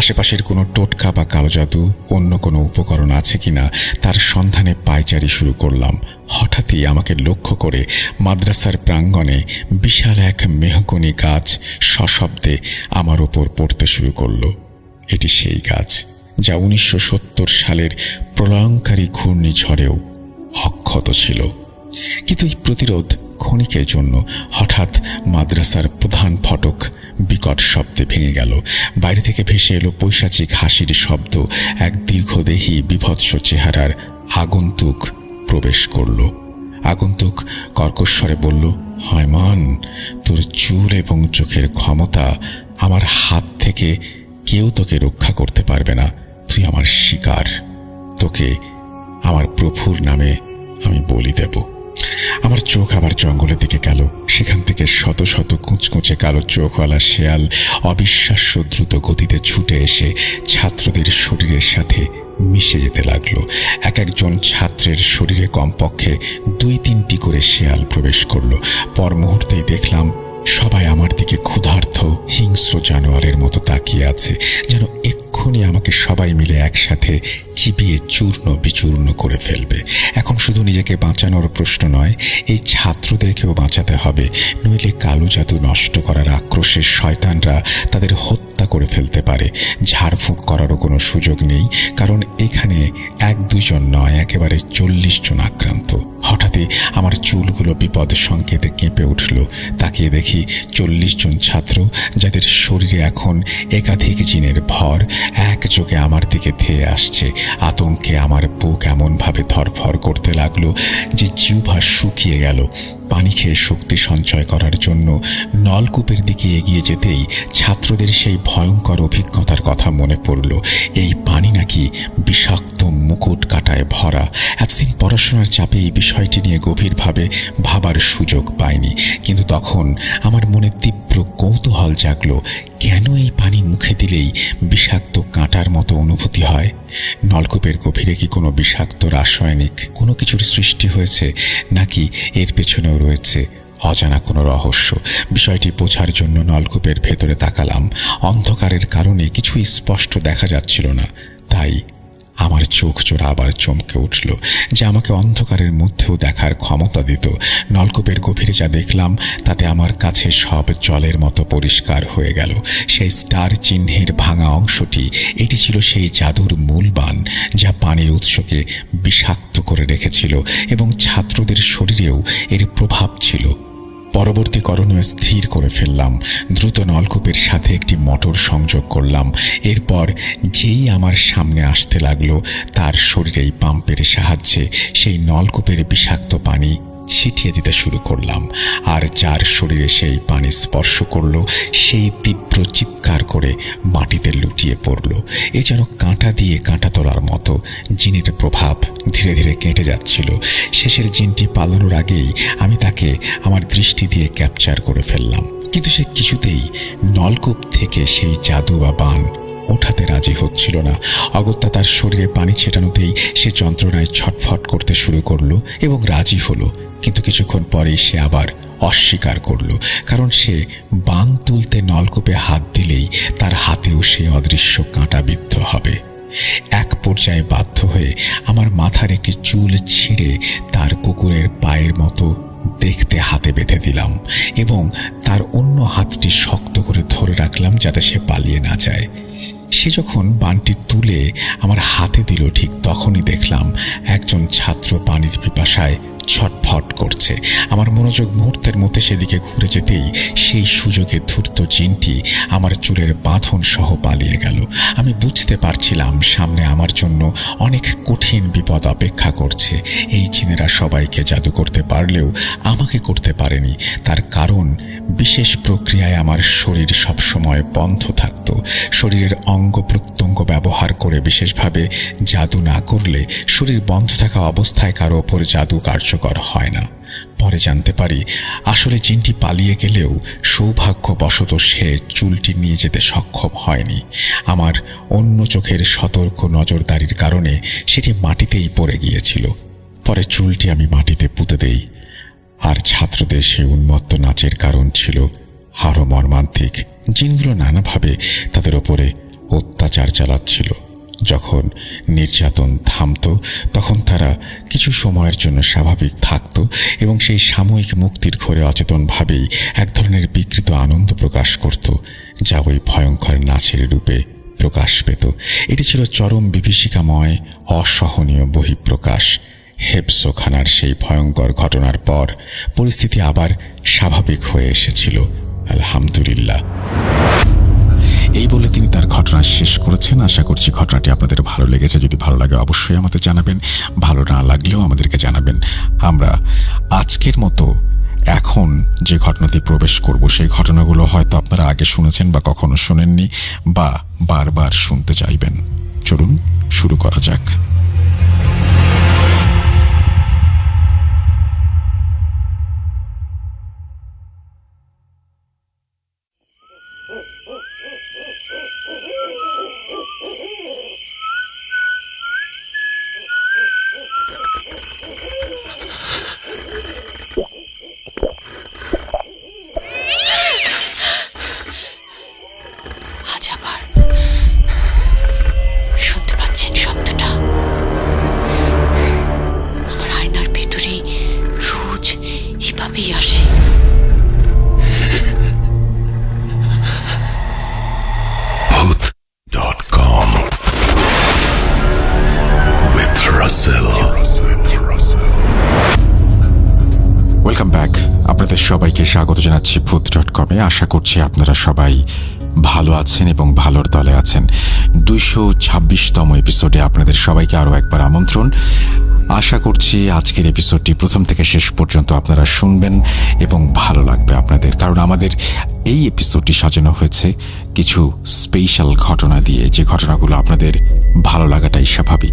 আশেপাশের কোনো টোটকা বা কালো জাদু, অন্য কোনো উপকরণ আছে কিনা তার সন্ধানে পায়চারি শুরু করলাম। হঠাৎই আমাকে লক্ষ্য করে মাদ্রাসার প্রাঙ্গণে বিশাল এক মেহগনি গাছ সশব্দে আমার ওপর পড়তে শুরু করলো। এটি সেই গাছ যা 1970 সালের প্রলয়ঙ্কারী ঘূর্ণিঝড়েও অক্ষত ছিল। কিন্তু এই প্রতিরোধ ক্ষণিকের জন্য। হঠাৎ মাদ্রাসার প্রধান ফটক বিকট শব্দে ভেঙে গেল। বাইরে থেকে ভেসে এলো পৈশাচিক হাসির শব্দ। এক দীর্ঘদেহী বিভৎস চেহারার আগন্তুক প্রবেশ করল। আগন্তুক কর্কশ্বরে বলল, হায়মান, তোর চুল এবং চোখের ক্ষমতা আমার হাত থেকে কেউ তোকে রক্ষা করতে পারবে না। তুই আমার শিকার। তোকে আমার প্রভুর নামে আমি বলি দেব। আমার চোখ আবার জঙ্গলের দিকে গেল। সেখান থেকে শত শত কুঁচকুঁচে কালো চোখওয়ালা শেয়াল অবিশ্বাস্য দ্রুত গতিতে ছুটে এসে ছাত্রদের শরীরের সাথে মিশে যেতে লাগলো। এক একজন ছাত্রের শরীরে কমপক্ষে 2-3টি করে শেয়াল প্রবেশ করলো। পর মুহূর্তেই দেখলাম সবাই আমার দিকে ক্ষুধার্ত হিংস্র জানোয়ারের মতো তাকিয়ে আছে, যেন এক্ষুনি আমাকে সবাই মিলে একসাথে চিবিয়ে চূর্ণ বিচূর্ণ করে ফেলবে। এখন শুধু নিজেকে বাঁচানোর প্রশ্ন নয়, এই ছাত্রদেরকেও বাঁচাতে হবে, নইলে কালো জাদু নষ্ট করার আক্রোশের শয়তানরা তাদের হত্যা করে ফেলতে পারে। ঝাড়ফুঁক করারও কোনো সুযোগ নেই, কারণ এখানে 1-2 জন নয়, একেবারে 40 জন আক্রান্ত। হঠাৎই আমার চুলগুলো বিপদ সংকেতে কেঁপে উঠল। তাকিয়ে দেখি 40 জন ছাত্র, যাদের শরীরে এখন একাধিক জিনের ভর, একযোগে আমার দিকে ধেয়ে আসছে। আতঙ্কে আমার বুক এমনভাবে ধরফর করতে লাগলো যে জিহ্বা শুকিয়ে গেল। পানি খেয়ে শক্তি সঞ্চয় করার জন্য নলকূপের দিকে এগিয়ে যেতেই ছাত্রদের সেই ভয়ঙ্কর অভিজ্ঞতার কথা মনে পড়ল। এই পানি নাকি বিষাক্ত মুকুট কাটায় ভরা। এতদিন পড়াশোনার চাপে এই বিষয়টি নিয়ে গভীরভাবে ভাবার সুযোগ পাইনি, কিন্তু তখন আমার মনে তীব্র কৌতূহল জাগলো, কেন এই পানি মুখে দিলেই বিষাক্ত কাঁটার মতো অনুভূতি হয়? নলকূপের গভীরে কি কোনো বিষাক্ত রাসায়নিক কোনো কিছুর সৃষ্টি হয়েছে, নাকি এর পেছনেও রয়েছে অজানা কোনো রহস্য? বিষয়টি বোঝার জন্য নলকূপের ভেতরে তাকালাম। অন্ধকারের কারণে কিছু স্পষ্ট দেখা যাচ্ছিল না, তাই আমার চোখ জোড়া আবার চমকে উঠল, যে আমাকে অন্ধকারের মধ্যেও দেখার ক্ষমতা দিত। নলকূপের গভীরে যা দেখলাম তাতে আমার কাছে সব জলের মতো পরিষ্কার হয়ে গেল। সেই স্টার চিহ্নের ভাঙা অংশটি, এটি ছিল সেই জাদুর মূলবান যা পানির উৎসকে বিষাক্ত করে রেখেছিল, এবং ছাত্রদের শরীরেও এর প্রভাব ছিল। পরবর্তী করণীয় স্থির করে ফেললাম। দ্রুত নলকূপের সাথে একটি মোটর সংযোগ করলাম। এরপর যেই আমার সামনে আসতে লাগলো, তার শরীরেই পাম্পের সাহায্যে সেই নলকূপের বিষাক্ত পানি ছিটিয়ে দিতে শুরু করলাম। আর যার শরীরে সেই পানি স্পর্শ করলো, সেই তীব্র চিৎকার করে মাটিতে লুটিয়ে পড়ল। এ যেন কাঁটা দিয়ে কাঁটা তোলার মতো। জিনের প্রভাব ধীরে ধীরে কেটে যাচ্ছিল। শেষের জিনটি পালানোর আগেই আমি তাকে আমার দৃষ্টি দিয়ে ক্যাপচার করে ফেললাম, কিন্তু সে কিছুতেই নলকূপ থেকে সেই জাদু বা বান ওঠাতে রাজি হচ্ছিল না। অগত্যা তার শরীরে পানি ছেটানোতেই সে যন্ত্রণায় ছটফট করতে শুরু করলো এবং রাজি হলো। কিন্তু কিছুক্ষণ পরেই সে আবার অস্বীকার করলো, কারণ সে বান তুলতে নলকূপে হাত দিলেই তার হাতেও সে অদৃশ্য কাঁটা বিদ্ধ হবে। এক পর্যায়ে বাধ্য হয়ে আমার মাথার একটি চুল ছিঁড়ে তার কুকুরের পায়ের মতো দেখতে হাতে বেঁধে দিলাম, এবং তার অন্য হাতটি শক্ত করে ধরে রাখলাম যাতে সে পালিয়ে না যায়। সে যখন বানটি তুলে আমার হাতে দিল, ঠিক তখনই দেখলাম একজন ছাত্র পানির পিপাসায় ছটফট করছে। আমার মনোযোগ মুহূর্তের মধ্যে সেদিকে ঘুরে যেতেই সেই সুযোগে ধূর্ত জিনটি আমার চুলের বাঁধন সহ পালিয়ে গেল। আমি বুঝতে পারছিলাম সামনে আমার জন্য অনেক কঠিন বিপদ অপেক্ষা করছে। এই জিনেরা সবাইকে জাদু করতে পারলেও আমাকে করতে পারেনি। তার কারণ বিশেষ প্রক্রিয়ায় আমার শরীর সবসময় বন্ধ থাকত। শরীরের অঙ্গ প্রত্যঙ্গ ব্যবহার করে বিশেষভাবে জাদু না করলে শরীর বন্ধ থাকা অবস্থায় কারো ওপর জাদু কার্যকর হয় না। পরে জানতে পারি আসলে জিনটি পালিয়ে গেলেও সৌভাগ্যবশত সে চুলটি নিয়ে যেতে সক্ষম হয়নি। আমার অন্য চোখের সতর্ক নজরদারির কারণে সেটি মাটিতেই পড়ে গিয়েছিল। পরে চুলটি আমি মাটিতে পুঁতে দেই। আর ছাত্রদের সেই উন্মত্ত নাচের কারণ ছিল আরো মর্মান্তিক। জিনগুলো নানাভাবে তাদের ওপরে অত্যাচার চালাচ্ছিল। যখন নির্যাতন থামত তখন তারা কিছু সময়ের জন্য স্বাভাবিক থাকত এবং সেই সাময়িক মুক্তির ঘোরে অচেতনভাবেই এক ধরনের বিকৃত আনন্দ প্রকাশ করত, যা ওই ভয়ঙ্কর নাচের রূপে প্রকাশ পেত। এটি ছিল চরম বিভীষিকাময় অসহনীয় বহিঃপ্রকাশ। হেফজোখানার সেই ভয়ঙ্কর ঘটনার পর পরিস্থিতি আবার স্বাভাবিক হয়ে এসেছিল, আলহামদুলিল্লাহ। এই বলে তিনি তার ঘটনা শেষ করেছেন। আশা করছি ঘটনাটি আপনাদের ভালো লেগেছে। যদি ভালো লাগে অবশ্যই আমাদের জানাবেন, ভালো না লাগলেও আমাদেরকে জানাবেন। আমরা আজকের মতো এখন যে ঘটনাটি প্রবেশ করব সেই ঘটনাগুলো হয়তো আপনারা আগে শুনেছেন বা কখনো শোনেননি বা বারবার শুনতে চাইবেন। চলুন শুরু করা যাক। Welcome back. আপনাদের সবাইকে স্বাগত জানাচ্ছি ভূত.com-এ। আশা করছি আপনারা সবাই ভালো আছেন এবং ভালোর দলে আছেন। 226তম এপিসোডে আপনাদের সবাইকে আরও একবার আমন্ত্রণ। আশা করছি আজকের এপিসোডটি প্রথম থেকে শেষ পর্যন্ত আপনারা শুনবেন এবং ভালো লাগবে আপনাদের, কারণ আমাদের এই এপিসোডটি সাজানো হয়েছে কিছু স্পেশাল ঘটনা দিয়ে, যে ঘটনাগুলো আপনাদের ভালো লাগাটাই স্বাভাবিক।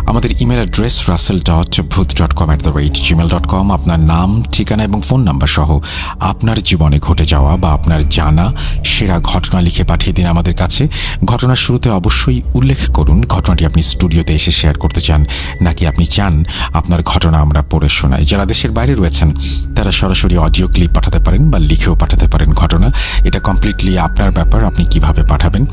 আমাদের ইমেল অ্যাড্রেস russell.booth.com@gmail.com। আপনার নাম, ঠিকানা এবং ফোন নাম্বার সহ আপনার জীবনে ঘটে যাওয়া বা আপনার জানা সেরা ঘটনা লিখে পাঠিয়ে দিন আমাদের কাছে। ঘটনার শুরুতে অবশ্যই উল্লেখ করুন ঘটনাটি আপনি স্টুডিওতে এসে শেয়ার করতে চান নাকি আপনি চান আপনার ঘটনা আমরা পড়ে শোনাই। যারা দেশের বাইরে রয়েছেন তারা সরাসরি অডিও ক্লিপ পাঠাতে পারেন বা লিখেও পাঠাতে পারেন ঘটনা। এটা কমপ্লিটলি আপনার ব্যাপার, আপনি কিভাবে পাঠাবেন।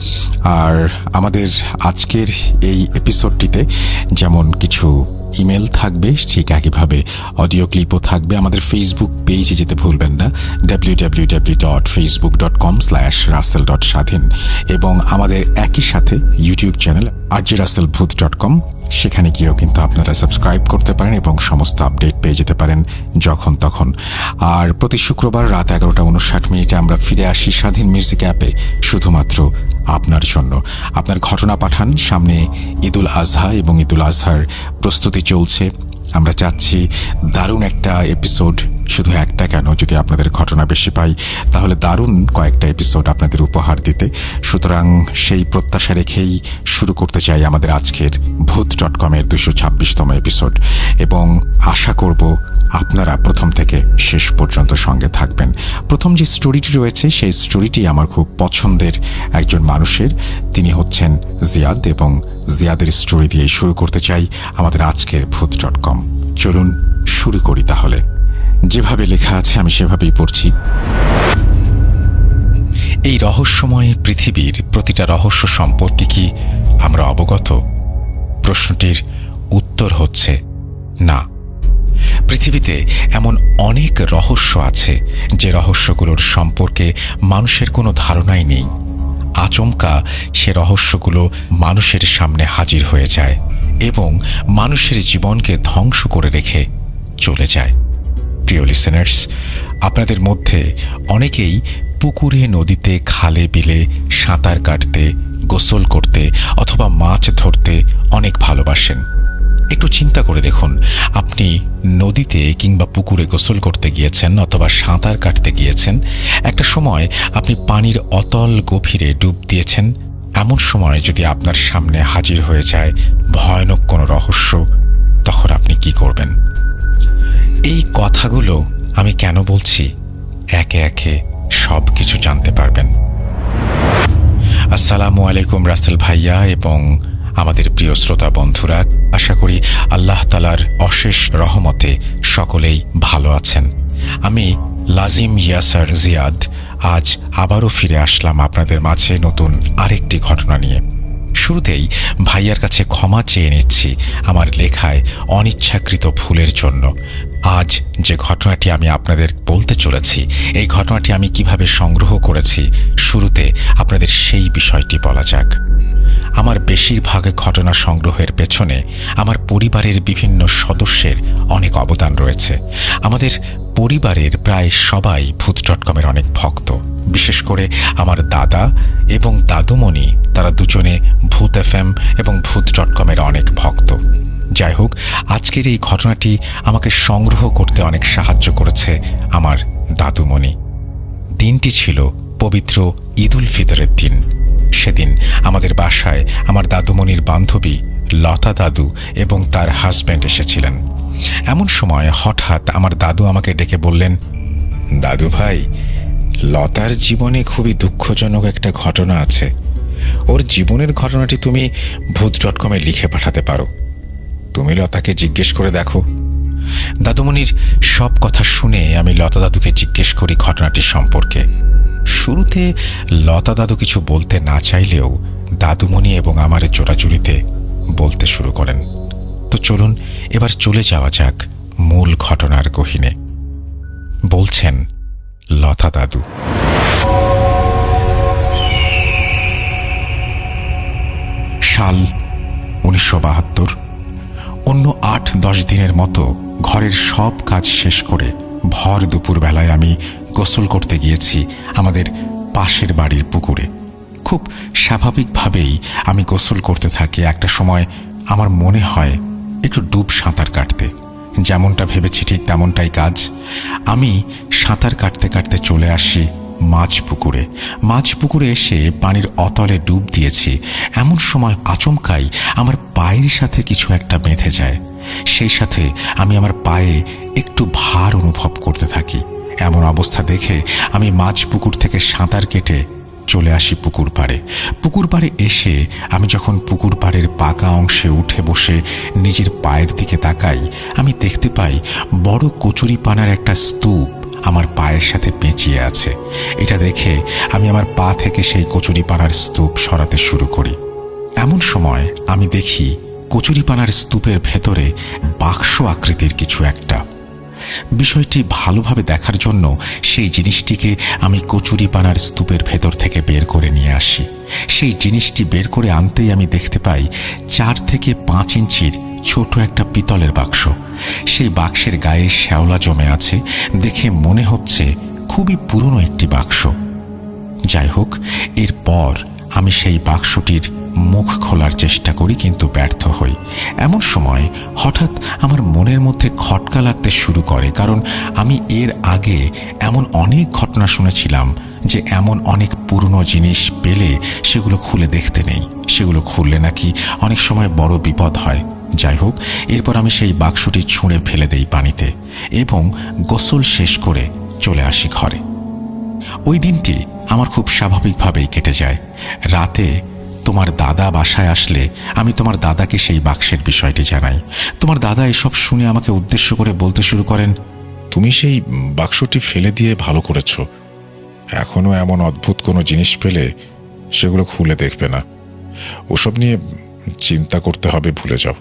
আর আমাদের আজকের এই এপিসোডটিতে যেমন কিছু ইমেল থাকবে ঠিক একইভাবে অডিও ক্লিপও থাকবে। আমাদের ফেসবুক পেজে যেতে ভুলবেন না, www.facebook.com/russell.স্বাধীন, এবং আমাদের একই সাথে ইউটিউব চ্যানেল rjrussellbooth.com, সেখানে গিয়েও কিন্তু আপনারা সাবস্ক্রাইব করতে পারেন এবং সমস্ত আপডেট পেয়ে যেতে পারেন যখন তখন। আর প্রতি শুক্রবার রাত 11:59 আমরা ফিরে আসি স্বাধীন মিউজিক অ্যাপে শুধুমাত্র আপনার জন্য। আপনার ঘটনা পাঠান। সামনে ঈদুল আজহা এবং ঈদুল আজহার প্রস্তুতি চলছে। আমরা চাচ্ছি দারুণ একটা এপিসোড, শুধু একটা কেন, যদি আপনাদের ঘটনা বেশি পাই তাহলে দারুণ কয়েকটা এপিসোড আপনাদের উপহার দিতে। সুতরাং সেই প্রত্যাশা রেখেই শুরু করতে চাই আমাদের আজকের ভূত.com-এর 226তম এপিসোড, এবং আশা করব আপনারা প্রথম থেকে শেষ পর্যন্ত সঙ্গে থাকবেন। প্রথম যে স্টোরিটি রয়েছে সেই স্টোরিটি আমার খুব পছন্দের একজন মানুষের। তিনি হচ্ছেন জিয়াদ, এবং জিয়াদের স্টোরি দিয়ে শুরু করতে চাই আমাদের আজকের ভূত.com। চলুন শুরু করি তাহলে। যেভাবে লেখা আছে আমি সেভাবেই পড়ছি। এই রহস্যময় পৃথিবীর প্রতিটা রহস্য সম্পর্কে কি আমরা অবগত? প্রশ্নটির উত্তর হচ্ছে না। পৃথিবীতে এমন অনেক রহস্য আছে যে রহস্যগুলোর সম্পর্কে মানুষের কোনো ধারণাই নেই। আচমকা সে রহস্যগুলো মানুষের সামনে হাজির হয়ে যায় এবং মানুষের জীবনকে ধ্বংস করে রেখে চলে যায়। প্রিয় লিসেনার্স, আপনাদের মধ্যে অনেকেই পুকুরে, নদীতে, খালে, বিলে সাঁতার কাটতে, গোসল করতে অথবা মাছ ধরতে অনেক ভালোবাসেন। একটু চিন্তা করে দেখুন, আপনি নদীতে কিংবা পুকুরে গোসল করতে গিয়েছেন অথবা সাঁতার কাটতে গিয়েছেন। একটা সময় আপনি পানির অতল গভীরে ডুব দিয়েছেন। এমন সময় যদি আপনার সামনে হাজির হয়ে যায় ভয়ানক কোনো রহস্য, তখন আপনি কি করবেন? এই কথাগুলো আমি কেন বলছি, একে একে সব কিছু জানতে পারবেন। আসসালামু আলাইকুম রাসেল ভাইয়া এবং আমাদের প্রিয় শ্রোতা বন্ধুরা, আশা করি আল্লাহ তাআলার অশেষ রহমতে সকলেই ভালো আছেন। আমি লাজিম ইয়াসার জিয়াদ আজ আবারও ফিরে আসলাম আপনাদের মাঝে নতুন আরেকটি ঘটনা নিয়ে। শুরুতেই ভাইয়ার কাছে ক্ষমা চেয়ে নিচ্ছি আমার লেখায় অনিচ্ছাকৃত ভুলের জন্য। আজ যে ঘটনাটি আমি আপনাদের বলতে চলেছি, এই ঘটনাটি আমি কিভাবে সংগ্রহ করেছি, শুরুতে আপনাদের সেই বিষয়টি বলা যাক। আমার বেশিরভাগ ঘটনা সংগ্রহের পেছনে আমার পরিবারের বিভিন্ন সদস্যের অনেক অবদান রয়েছে। আমাদের পরিবারের প্রায় সবাই ভূত.কমের অনেক ভক্ত। বিশেষ করে আমার দাদা এবং দাদুমণি, তারা দুজনে ভূত FM এবং ভূত.কমের অনেক ভক্ত। যাই হোক, আজকের এই ঘটনাটি আমাকে সংগ্রহ করতে অনেক সাহায্য করেছে আমার দাদুমণি। দিনটি ছিল পবিত্র ঈদ উল ফিতরের দিন। সেদিন আমাদের বাসায় আমার দাদুমণির বান্ধবী লতা দাদু এবং তার হাজব্যান্ড এসেছিলেন। এমন সময় হঠাৎ আমার দাদু আমাকে ডেকে বললেন, দাদু ভাই, লতার জীবনে খুবই দুঃখজনক একটা ঘটনা আছে। ওর জীবনের ঘটনাটি তুমি ভূত.কমে লিখে পাঠাতে পারো। তুমি লতাকে জিজ্ঞেস করে দেখো। দাদুমণির সব কথা শুনে আমি লতা দাদুকে জিজ্ঞেস করি ঘটনাটি সম্পর্কে। শুরুতে লতা দাদু কিছু বলতে না চাইলেও দাদুমণি এবং আমার জোড়াজুড়িতে বলতে শুরু করেন। তো চলুন এবার চলে যাওয়া যাক মূল ঘটনার গহীনে। বলছেন লতা দাদু। সাল 1972। অন্য 8-10 দিনের মতো ঘরের সব কাজ শেষ করে ভর দুপুরবেলায় আমি গোসল করতে গিয়েছি আমাদের পাশের বাড়ির পুকুরে। খুব স্বাভাবিকভাবেই আমি গোসল করতে থাকি। একটা সময় আমার মনে হয় একটু ডুব সাঁতার কাটতে। যেমনটা ভেবেছি ঠিক তেমনটাই কাজ। আমি সাঁতার কাটতে কাটতে চলে আসি মাছ পুকুরে এসে পানির অতলে ডুব দিয়েছি। এমন সময় আচমকাই আমার পায়ের সাথে কিছু একটা বেঁধে যায়। সেই সাথে আমি আমার পায়ে একটু ভার অনুভব করতে থাকি। এমন অবস্থা দেখে আমি মাছ পুকুর থেকে সাঁতার কেটে চলে আসি পুকুর পাড়ে এসে আমি যখন পুকুর পাড়ের পাকা অংশে উঠে বসে নিজের পায়ের দিকে তাকাই, আমি দেখতে পাই বড় কচুরিপানার একটা স্তূপ আমার পায়ের সাথে পেঁচিয়ে আছে। এটা দেখে আমি আমার পা থেকে সেই কচুরিপানার স্তূপ সরাতে শুরু করি। এমন সময় আমি দেখি কচুরিপানার স্তূপের ভেতরে বাক্স আকৃতির কিছু একটা। বিষয়টি ভালোভাবে দেখার জন্য সেই জিনিসটিকে আমি কচুরিপানার স্তূপের ভেতর থেকে বের করে নিয়ে আসি। সেই জিনিসটি বের করে আনতেই আমি দেখতে পাই 4 থেকে 5 ইঞ্চির ছোট একটা পিতলের বাক্স। সেই বাক্সের গায়ে শ্যাওলা জমে আছে। দেখে মনে হচ্ছে খুবই পুরনো একটি বাক্স। যাই হোক, এরপর আমি সেই বাক্সটির মুখ খোলার চেষ্টা করি, কিন্তু ব্যর্থ হই। এমন সময় হঠাৎ আমার মনের মধ্যে খটকা লাগতে শুরু করে, কারণ আমি এর আগে এমন অনেক ঘটনা শুনেছিলাম যে এমন অনেক পুরনো জিনিস পেলে সেগুলো খুলে দেখতে নেই, সেগুলো খুললে নাকি অনেক সময় বড় বিপদ হয়। যাই হোক, এরপর আমি সেই বাক্সটি ছুঁড়ে ফেলে দেই পানিতে এবং গোসল শেষ করে চলে আসি ঘরে। ওই দিনটি আমার খুব স্বাভাবিকভাবেই কেটে যায়। রাতে তোমার দাদা বাসায় আসলে আমি তোমার দাদাকে সেই বাক্সের বিষয়টি জানাই। তোমার দাদা এসব শুনে আমাকে উদ্দেশ্য করে বলতে শুরু করেন, তুমি সেই বাক্সটি ফেলে দিয়ে ভালো করেছ। এখনো এমন অদ্ভুত কোনো জিনিস পেলে সেগুলো খুলে দেখবে না। ওসব নিয়ে চিন্তা করতে হবে, ভুলে যাও।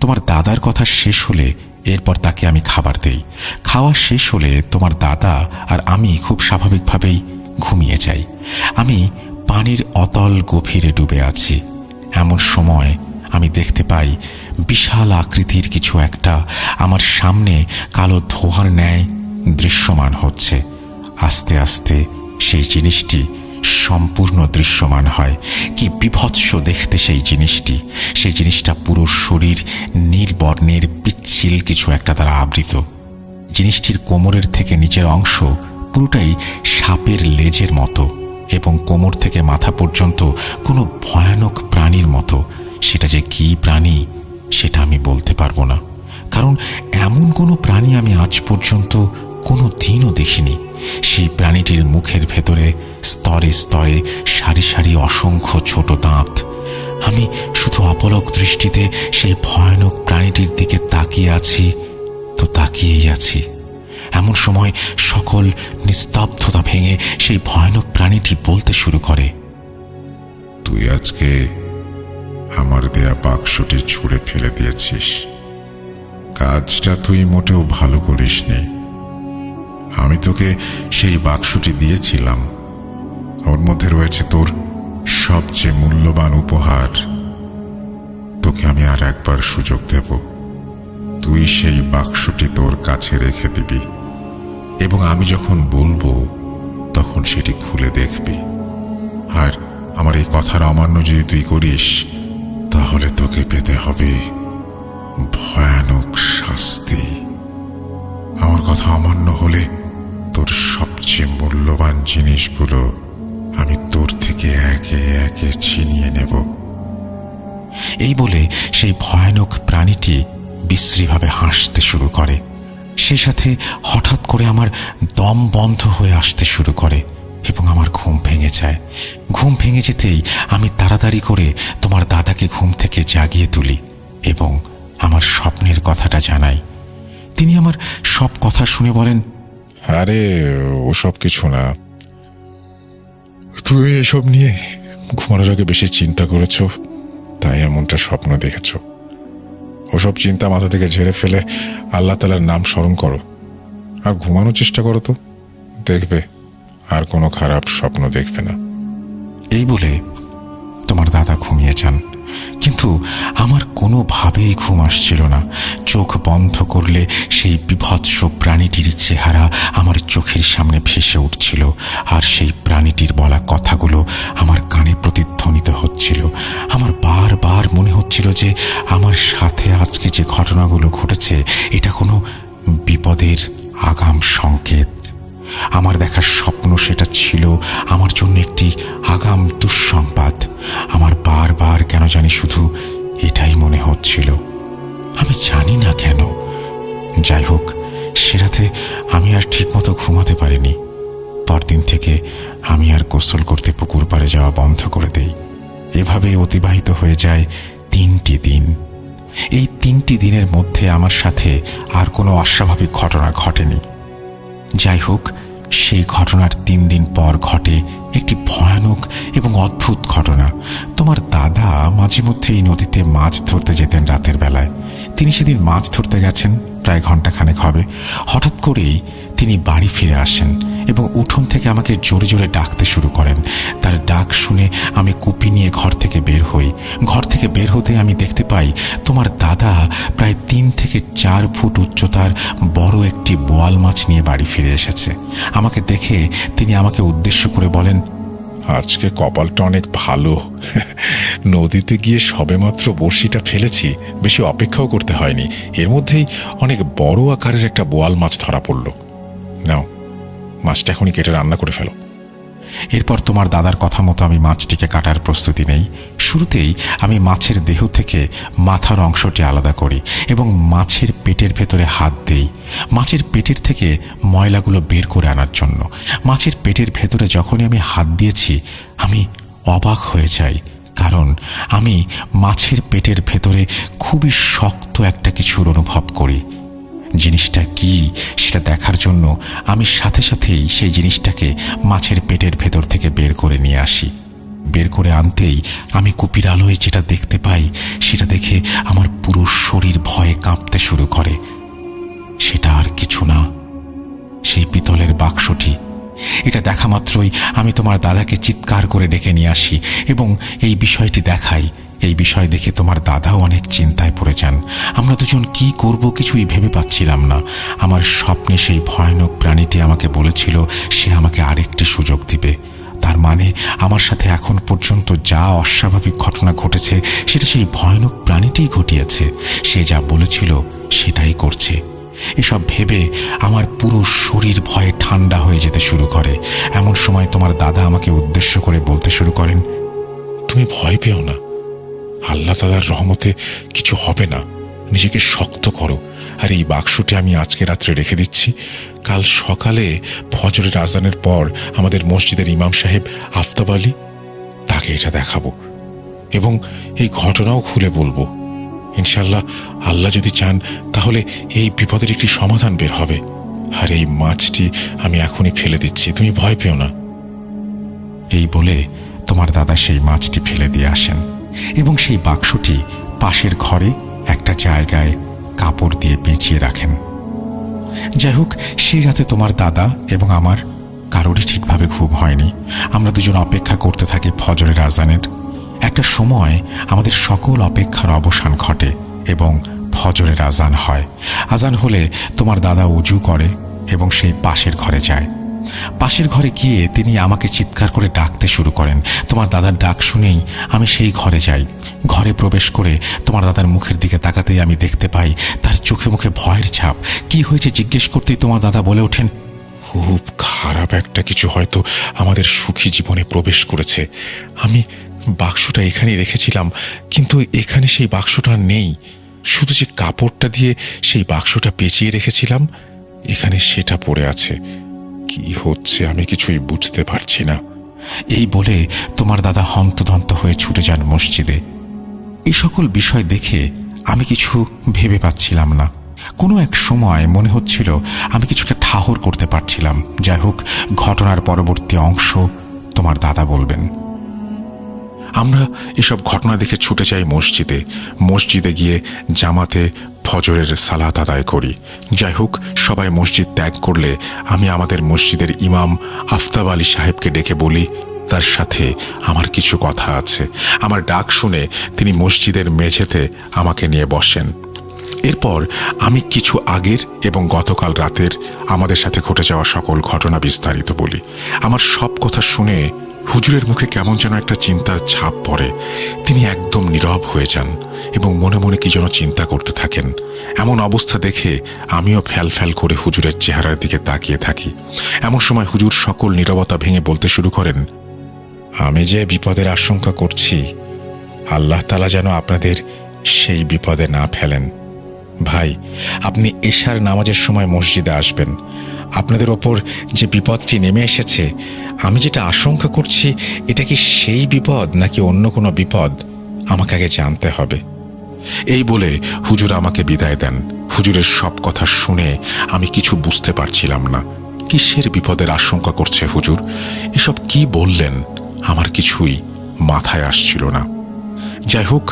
তোমার দাদার কথা শেষ হলে এরপর তাকে আমি খাবার দেই। খাওয়া শেষ হলে তোমার দাদা আর আমি খুব স্বাভাবিকভাবেই ঘুমিয়ে যাই। আমি পানির অতল গভীরে ডুবে আছি। এমন সময় আমি দেখতে পাই বিশাল আকৃতির কিছু একটা আমার সামনে কালো ধোঁয়ার ন্যায় দৃশ্যমান হচ্ছে। আস্তে আস্তে সেই জিনিসটি সম্পূর্ণ দৃশ্যমান হয়। কি বিভৎস দেখতে সেই জিনিসটা পুরো শরীর নীল বর্ণের পিচ্ছিল কিছু একটা দ্বারা আবৃত। জিনিসটির কোমরের থেকে নিচের অংশ পুরোটাই সাপের লেজের মতো এবং কোমর থেকে মাথা পর্যন্ত কোনো ভয়ানক প্রাণীর মতো। সেটা যে কী প্রাণী সেটা আমি বলতে পারবো না, কারণ এমন কোনো প্রাণী আমি আজ পর্যন্ত কোনো দিনও দেখিনি। সেই প্রাণীটির মুখের ভেতরে স্তরে স্তরে সারি সারি অসংখ্য ছোট দাঁত। আমি শুধু অপলক দৃষ্টিতে সেই ভয়ানক প্রাণীটির দিকে তাকিয়ে আছি তো তাকিয়েই আছি। এমন সময় সকল নিস্তব্ধতা ভেঙে সেই ভয়ানক প্রাণীটি বলতে শুরু করে, তুই আজকে আমার দেয়া বাক্সটি ছুঁড়ে ফেলে দিয়েছিস। কাজটা তুই মোটেও ভালো করিসনি। আমি তোকে সেই বাক্সটি দিয়েছিলাম, ওর মধ্যে রয়েছে তোর সবচেয়ে মূল্যবান উপহার। তোকে আমি আর একবার সুযোগ দেব। তুই সেই বাক্সটি তোর কাছে রেখে দিবি এবং আমি যখন বলবো তখন সেটি খুলে দেখবি। আর আমার এই কথার অমান্য যদি তুই করিস তাহলে তোকে পেতে হবে ভয়ানক শাস্তি। আমার কথা অমান্য হলে তোর সবচেয়ে মূল্যবান জিনিসগুলো আমি তোর থেকে একে একে ছিনিয়ে নেব। এই বলে সেই ভয়ানক প্রাণীটি বিশ্রীভাবে হাসতে শুরু করে। সেই সাথে হঠাৎ করে আমার দম বন্ধ হয়ে আসতে শুরু করে এবং আমার ঘুম ভেঙে যায়। ঘুম ভেঙে যেতেই আমি তাড়াতাড়ি করে তোমার দাদাকে ঘুম থেকে জাগিয়ে তুলি এবং আমার স্বপ্নের কথাটা জানাই। তিনি আমার সব কথা শুনে বলেন, আরে ওসব কিছু না, তুই এসব নিয়ে ঘুমানোর আগে বেশি চিন্তা করেছ, তাই এমনটা স্বপ্ন দেখেছ। ওসব চিন্তা মাথা থেকে ঝেড়ে ফেলে আল্লাহ তাআলার নাম স্মরণ করো আর ঘুমানোর চেষ্টা করো, তো দেখবে আর কোনো খারাপ স্বপ্ন দেখবে না। এই বলে তোমার দাদা ঘুমিয়ে যান। কিন্তু আমার কোনোভাবেই ঘুম আসছিল না। চোখ বন্ধ করলে সেই বিভৎস প্রাণীটির চেহারা আমার চোখের সামনে ভেসে উঠছিল, আর সেই প্রাণীটির বলা কথাগুলো আমার কানে প্রতিধ্বনিত হচ্ছিল। আমার বারবার মনে হচ্ছিল যে আমার সাথে আজকে যে ঘটনাগুলো ঘটেছে এটা কোনো বিপদের আগাম সংকেত। আমার দেখার স্বপ্ন সেটা ছিল আমার জন্য একটি আগাম দুঃসংবাদ। আমার বারবার কেন জানি শুধু এটাই মনে হচ্ছিল, আমি জানি না কেন। যাই হোক, সে রাতে আমি আর ঠিকমতো ঘুমাতে পারিনি। পরদিন থেকে আমি আর গোসল করতে পুকুর পাড়ে যাওয়া বন্ধ করে দেই। এভাবে অতিবাহিত হয়ে যায় 3টি দিন। এই 3টি দিনের মধ্যে আমার সাথে আর কোনো অস্বাভাবিক ঘটনা ঘটেনি। যাই হোক, সেই ঘটনার 3 দিন পর ঘটে একটি ভয়ানক এবং অদ্ভুত ঘটনা। তোমার দাদা মাঝে মধ্যে এই নদীতে মাছ ধরতে যেতেন রাতের বেলায়। তিনি সেদিন মাছ ধরতে গেছেন, প্রায় ঘন্টাখানেক হবে। হঠাৎ করেই তিনি বাড়ি ফিরে আসেন এবং উঠোন থেকে আমাকে জোরে জোরে ডাকতে শুরু করেন। তার ডাক শুনে আমি কুপি নিয়ে ঘর থেকে বের হই। ঘর থেকে বের হতে আমি দেখতে পাই তোমার দাদা প্রায় 3 থেকে 4 ফুট উচ্চতার বড় একটি বোয়াল মাছ নিয়ে বাড়ি ফিরে এসেছে। আমাকে দেখে তিনি আমাকে উদ্দেশ্য করে বলেন, আজকে কপালটা অনেক ভালো, নদীতে গিয়ে সবেমাত্র বড়শিটা ফেলেছি, বেশি অপেক্ষাও করতে হয়নি, এর মধ্যেই অনেক বড় আকারের একটা বোয়াল মাছ ধরা পড়ল। নাও, মাছটা এখনই কেটে রান্না করে ফেলো। এরপর তোমার দাদার কথা মতো আমি মাছটিকে কাটার প্রস্তুতি নেই। শুরুতেই আমি মাছের দেহ থেকে মাথার অংশটি আলাদা করি এবং মাছের পেটের ভেতরে হাত দেই, মাছের পেটের থেকে ময়লাগুলো বের করে আনার জন্য। মাছের পেটের ভেতরে যখনই আমি হাত দিয়েছি আমি অবাক হয়ে যাই, কারণ আমি মাছের পেটের ভেতরে খুবই শক্ত একটা কিছুর অনুভব করি। জিনিসটা কি সেটা দেখার জন্য আমি সাথে সাথেই সেই জিনিসটাকে মাছের পেটের ভেতর থেকে বের করে নিয়ে আসি। বের করে আনতেই আমি কুপির আলোয় যেটা দেখতে পাই সেটা দেখে আমার পুরো শরীর ভয়ে কাঁপতে শুরু করে। সেটা আর কিছু না, সেই পিতলের বাক্সটি। এটা দেখা মাত্রই আমি তোমার দাদাকে চিৎকার করে ডেকে নিয়ে আসি এবং এই বিষয়টি দেখাই। এই বিষয় দেখে তোমার দাদাও অনেক চিন্তায় পড়ে যান। আমরা দুজন কি করব কিছুই ভেবে পাচ্ছিলাম না। আমার স্বপ্নে সেই ভয়ানক প্রাণীটি আমাকে বলেছিল সে আমাকে আরেকটি সুযোগ দিবে। তার মানে আমার সাথে এখন পর্যন্ত যা অস্বাভাবিক ঘটনা ঘটেছে সেটা সেই ভয়ানক প্রাণীটিই ঘটিয়েছে। সে যা বলেছিল সেটাই করছে। এসব ভেবে আমার পুরো শরীর ভয়ে ঠান্ডা হয়ে যেতে শুরু করে। এমন সময় তোমার দাদা আমাকে উদ্দেশ্য করে বলতে শুরু করেন, তুমি ভয় পেও না, আল্লাহ তাআলার রহমতে কিছু হবে না। নিজেকে শক্ত করো। আর এই বাক্সটি আমি আজকে রাত্রে রেখে দিচ্ছি। কাল সকালে ফজরের আজানের পর আমাদের মসজিদের ইমাম সাহেব আফতাব আলী, তাকে এটা দেখাবো এবং এই ঘটনাও খুলে বলবো। ইনশাল্লাহ আল্লাহ যদি চান তাহলে এই বিপদের একটি সমাধান বের হবে। আর এই মাছটি আমি এখনই ফেলে দিচ্ছি, তুমি ভয় পেও না। এই বলে তোমার দাদা সেই মাছটি ফেলে দিয়ে আসেন এবং সেই বাক্সটি পাশের ঘরে একটা জায়গায় কাপড় দিয়ে পেঁচিয়ে রাখেন। যাই হোক, সেই রাতে তোমার দাদা এবং আমার কারোরই ঠিকভাবে ঘুম হয়নি। আমরা দুজন অপেক্ষা করতে থাকি ফজরের আজানের। একটা সময় আমাদের সকল অপেক্ষার অবসান ঘটে এবং ফজরের আজান হয়। আজান হলে তোমার দাদা ওযু করে এবং সেই পাশের ঘরে যায়। পাশের ঘরে গিয়ে তিনি আমাকে চিৎকার করে ডাকতে শুরু করেন। তোমার দাদার ডাক শুনেই আমি সেই ঘরে যাই। ঘরে প্রবেশ করে তোমার দাদার মুখের দিকে তাকাতেই আমি দেখতে পাই তার চোখে মুখে ভয়ের ছাপ। কি হয়েছে জিজ্ঞেস করতেই তোমার দাদা বলে ওঠেন, খুব খারাপ একটা কিছু হয়তো আমাদের সুখী জীবনে প্রবেশ করেছে। আমি বাক্সটা এখানেই রেখেছিলাম, কিন্তু এখানে সেই বাক্সটা নেই। শুধু যে কাপড়টা দিয়ে সেই বাক্সটা পেঁচিয়ে রেখেছিলাম এখানে সেটা পড়ে আছে। কি হচ্ছে আমি কিছুই বুঝতে পারছি না। এই বলে তোমার দাদা হন্তদন্ত হয়ে ছুটে যান মসজিদে। এই সকল বিষয় দেখে আমি কিছু ভেবে পাচ্ছিলাম না। কোনো এক সময় মনে হচ্ছিল আমি কিছুটা ঠাহর করতে পারছিলাম। যাই হোক, ঘটনার পরবর্তী অংশ তোমার দাদা বলবেন। আমরা এসব ঘটনা দেখে ছুটে যাই মসজিদে। মসজিদে গিয়ে জামাতে ফজরের সালাত আদায় করি। যাই হোক, সবাই মসজিদ ত্যাগ করলে আমি আমাদের মসজিদের ইমাম আফতাব আলী সাহেবকে ডেকে বলি তার সাথে আমার কিছু কথা আছে। আমার ডাক শুনে তিনি মসজিদের মেঝেতে আমাকে নিয়ে বসেন। এরপর আমি কিছু আগের এবং গতকাল রাতের আমাদের সাথে ঘটে যাওয়া সকল ঘটনা বিস্তারিত বলি। আমার সব কথা শুনে হুজুরের মুখে কেমন যেন একটা চিন্তার ছাপ পড়ে। তিনি একদম নীরব হয়ে যান এবং মনে মনে কি যেন চিন্তা করতে থাকেন। এমন অবস্থা দেখে আমিও ফ্যাল ফ্যাল করে হুজুরের চেহারার দিকে তাকিয়ে থাকি। এমন সময় হুজুর সকল নীরবতা ভেঙে বলতে শুরু করেন, আমি যে বিপদের আশঙ্কা করছি আল্লাহ তাআলা যেন আপনাদের সেই বিপদে না ফেলেন। ভাই, আপনি এশার নামাজের সময় মসজিদে আসবেন। আপনাদের ওপর যে বিপদটি নেমে এসেছে আমি যেটা আশঙ্কা করছি এটা কি সেই বিপদ নাকি অন্য কোনো বিপদ আমাকে আগে জানতে হবে। এই বলে হুজুর আমাকে বিদায় দেন। হুজুরের সব কথা শুনে আমি কিছু বুঝতে পারছিলাম না। কিসের বিপদের আশঙ্কা করছে হুজুর? এসব কি বললেন আমার কিছুই মাথায় আসছিল না। যাই হোক,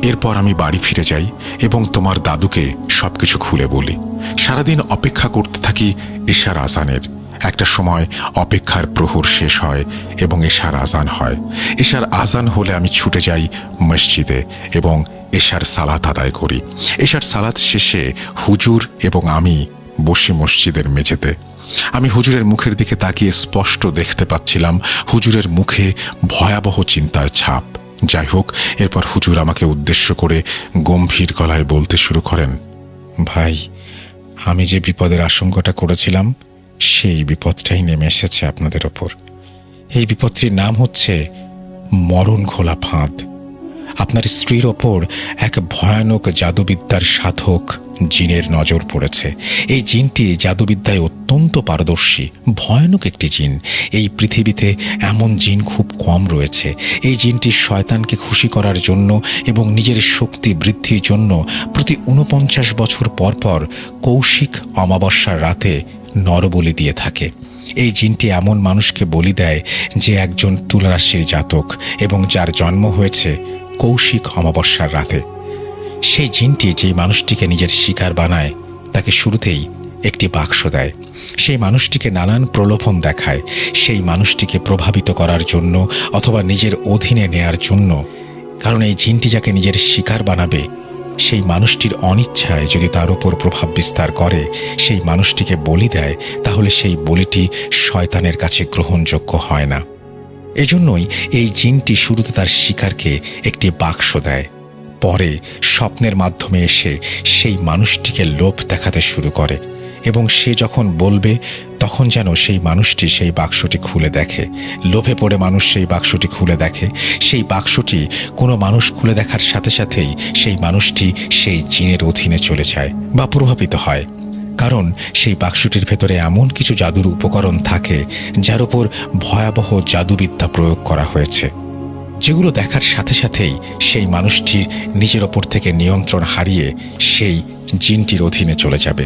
এরপর আমি বাড়ি ফিরে যাই এবং তোমার দাদুকে সবকিছু খুলে বলি। সারাদিন অপেক্ষা করতে থাকি এশার আজানের। একটা সময় অপেক্ষার প্রহর শেষ হয় এবং এশার আজান হয়। এশার আজান হলে আমি ছুটে যাই মসজিদে এবং এশার সালাত আদায় করি। এশার সালাত শেষে হুজুর এবং আমি বসি মসজিদের মেঝেতে। আমি হুজুরের মুখের দিকে তাকিয়ে স্পষ্ট দেখতে পাচ্ছিলাম হুজুরের মুখে ভয়াবহ চিন্তার ছাপ। যাই হোক, এরপর হুজুর আমাকে উদ্দেশ্য করে গম্ভীর গলায় বলতে শুরু করেন, ভাই, আমি যে বিপদের আশঙ্কাটা করেছিলাম সেই বিপদটাই নেমে এসেছে আপনাদের ওপর। এই বিপদটির নাম হচ্ছে মরণ ঘোলা ফাঁদ। আপনার স্ত্রীর ওপর এক ভয়ানক জাদুবিদ্যার সাধক জিনের নজর পড়েছে। এই জিনটি জাদুবিদ্যায় অত্যন্ত পারদর্শী, ভয়ানক একটি জিন। এই পৃথিবীতে এমন জিন খুব কম রয়েছে। এই জিনটি শয়তানকে খুশি করার জন্য এবং নিজের শক্তি বৃদ্ধির জন্য প্রতি ৪৯ বছর পর পর কৌশিক অমাবস্যার রাতে নরবলি দিয়ে থাকে। এই জিনটি এমন মানুষকে বলি দেয় যে একজন তুলা রাশির জাতক এবং যার জন্ম হয়েছে কৌশিক অমাবস্যার রাতে। সেই জিনটি যেই মানুষটিকে নিজের শিকার বানায় তাকে শুরুতেই একটি বাক্স দেয়। সেই মানুষটিকে নানান প্রলোভন দেখায়। সেই মানুষটিকে প্রভাবিত করার জন্য অথবা নিজের অধীনে নেয়ার জন্য কারণ এই জিনটি যাকে নিজের শিকার বানাবে সেই মানুষটির অনিচ্ছায় যদি তার উপর প্রভাব বিস্তার করে, সেই মানুষটিকে বলি দেয়, তাহলে সেই বলিটি শয়তানের কাছে গ্রহণযোগ্য হয় না। এজন্যই এই জিনটি শুরুতে তার শিকারকে একটি বাক্স দেয়, পরে স্বপ্নের মাধ্যমে এসে সেই মানুষটিকে লোভ দেখাতে শুরু করে এবং সে যখন বলবে তখন যেন সেই মানুষটি সেই বাক্সটি খুলে দেখে। লোভে পড়ে মানুষ সেই বাক্সটি খুলে দেখে। সেই বাক্সটি কোনো মানুষ খুলে দেখার সাথে সাথেই সেই মানুষটি সেই জিনের অধীনে চলে যায় বা প্রভাবিত হয়, কারণ সেই বাক্সটির ভেতরে এমন কিছু জাদুর উপকরণ থাকে যার উপর ভয়াবহ জাদুবিদ্যা প্রয়োগ করা হয়েছে, যেগুলো দেখার সাথে সাথেই সেই মানুষটির নিজের ওপর থেকে নিয়ন্ত্রণ হারিয়ে সেই জিনটির অধীনে চলে যাবে।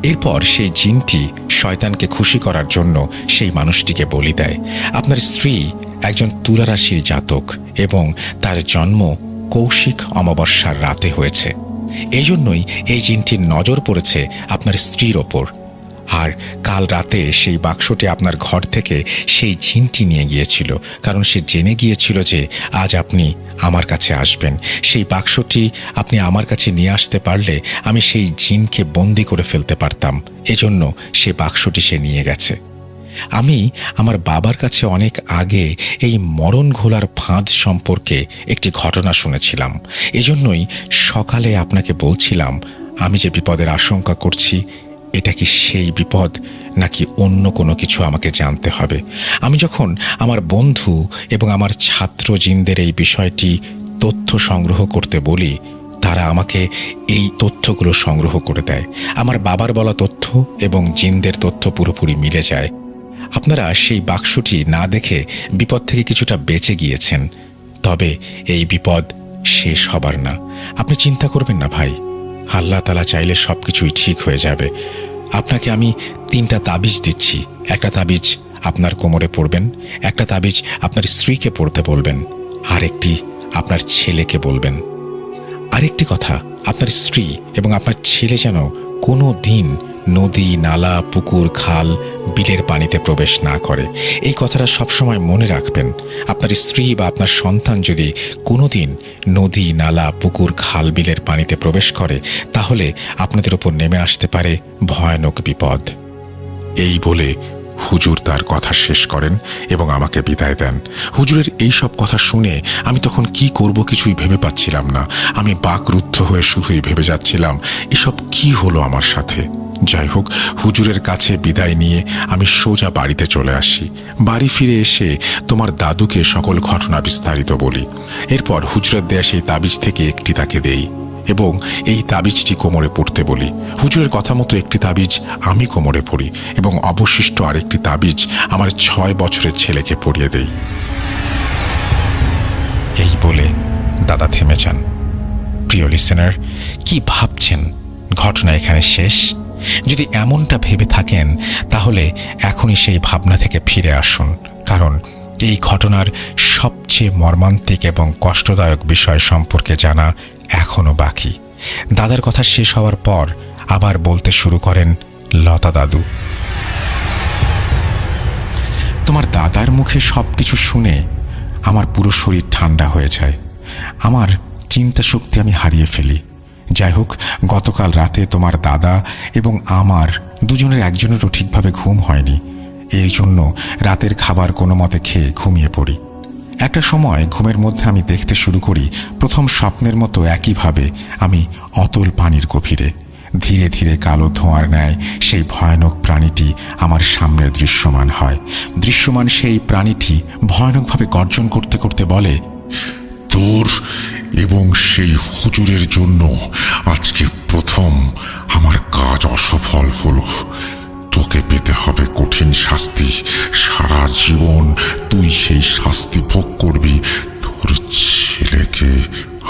এরপর সেই জিনটি শয়তানকে খুশি করার জন্য সেই মানুষটিকে বলি দেয়। আপনার স্ত্রী একজন তুলা রাশির জাতক এবং তার জন্ম কৌশিক অমাবস্যার রাতে হয়েছে। এই জন্যই এই জিনটির নজর পড়েছে আপনার স্ত্রীর ওপর। আর কাল রাতে সেই বাক্সটি আপনার ঘর থেকে সেই জিনটি নিয়ে গিয়েছিল, কারণ সে জেনে গিয়েছিল যে আজ আপনি আমার কাছে আসবেন। সেই বাক্সটি আপনি আমার কাছে নিয়ে আসতে পারলে আমি সেই জিনকে বন্দি করে ফেলতে পারতাম, এজন্য সে বাক্সটি সে নিয়ে গেছে। আমি আমার বাবার কাছে অনেক আগে এই মরণ ঘোলার ফাঁদ সম্পর্কে একটি ঘটনা শুনেছিলাম। এজন্যই সকালে আপনাকে বলছিলাম আমি যে বিপদের আশঙ্কা করছি এটা কি সেই বিপদ নাকি অন্য কোনো কিছু আমাকে জানতে হবে। আমি যখন আমার বন্ধু এবং আমার ছাত্র জিনদের এই বিষয়টি তথ্য সংগ্রহ করতে বলি, তারা আমাকে এই তথ্যগুলো সংগ্রহ করে দেয়। আমার বাবার বলা তথ্য এবং জিনদের তথ্য পুরোপুরি মিলে যায়। আপনারা সেই বাক্সটি না দেখে বিপদ থেকে কিছুটা বেঁচে গিয়েছেন, তবে এই বিপদ শেষ হবার না। আপনি চিন্তা করবেন না ভাই, আল্লাহ তাআলা চাইলে সব কিছুই ঠিক হয়ে যাবে। আপনাকে আমি 3টা তাবিজ দিচ্ছি। একটা তাবিজ আপনার কোমরে পড়বেন, একটা তাবিজ আপনার স্ত্রীকে পড়তে বলবেন, আর একটি আপনার ছেলেকে বলবেন। আরেকটি কথা, আপনার স্ত্রী এবং আপনার ছেলে যেন কোনো দিন নদী, নালা, পুকুর, খাল, বিলের পানিতে প্রবেশ না করে। এই কথাটা সবসময় মনে রাখবেন। আপনার স্ত্রী বা আপনার সন্তান যদি কোনোদিন নদী, নালা, পুকুর, খাল, বিলের পানিতে প্রবেশ করে, তাহলে আপনাদের উপর নেমে আসতে পারে ভয়ানক বিপদ। এই বলে হুজুর তার কথা শেষ করেন এবং আমাকে বিদায় দেন। হুজুরের এই সব কথা শুনে আমি তখন কি করব কিছুই ভেবে পাচ্ছিলাম না। আমি বাকরুদ্ধ হয়ে শুধুই ভেবে যাচ্ছিলাম এসব কি হলো আমার সাথে। যাই হোক, হুজুরের কাছে বিদায় নিয়ে আমি সোজা বাড়িতে চলে আসি। বাড়ি ফিরে এসে তোমার দাদুকে সকল ঘটনা বিস্তারিত বলি। এরপর হুজুরের দেয়া সেই তাবিজ থেকে একটি তাকে দেই এবং এই তাবিজটি কোমরে পড়তে বলি। হুজুরের কথা মতো একটি তাবিজ আমি কোমরে পড়ি এবং অবশিষ্ট আরেকটি তাবিজ আমার 6 বছরের ছেলেকে পরিয়ে দেই। এই বলে দাদা থেমে যান। প্রিয় লিসেনার, কি ভাবছেন ঘটনা এখানে শেষ? যদি এমনটা ভেবে থাকেন তাহলে এখনই সেই ভাবনা থেকে ফিরে আসুন, কারণ এই ঘটনার সবচেয়ে মর্মান্তিক এবং কষ্টদায়ক বিষয় সম্পর্কে জানা এখনো বাকি। দাদার কথা শেষ হওয়ার পর আবার বলতে শুরু করেন লতা দাদু। তোমার দাদার মুখে সবকিছু শুনে আমার পুরো শরীর ঠান্ডা হয়ে যায়। আমার চিন্তা শক্তি আমি হারিয়ে ফেলি। যাই হোক, গতকাল রাতে তোমার দাদা এবং আমার দুজনের একজনেরও ঠিকভাবে ঘুম হয়নি। এই জন্য রাতের খাবার কোনো মতে খেয়ে ঘুমিয়ে পড়ি। একটা সময় ঘুমের মধ্যে আমি দেখতে শুরু করি প্রথম স্বপ্নের মতো একইভাবে আমি অতল পানির গভীরে। ধীরে ধীরে কালো ধোঁয়ার ন্যায় সেই ভয়ানক প্রাণীটি আমার সামনে দৃশ্যমান হয়। দৃশ্যমান সেই প্রাণীটি ভয়ানকভাবে গর্জন করতে করতে বলে, তোর এবং সেই হুজুরের জন্য আজকে প্রথম আমার কাজ অসফল হলো। তোকে পেতে হবে কঠিন শাস্তি। সারা জীবন তুই সেই শাস্তি ভোগ করবি। তোর ছেলেকে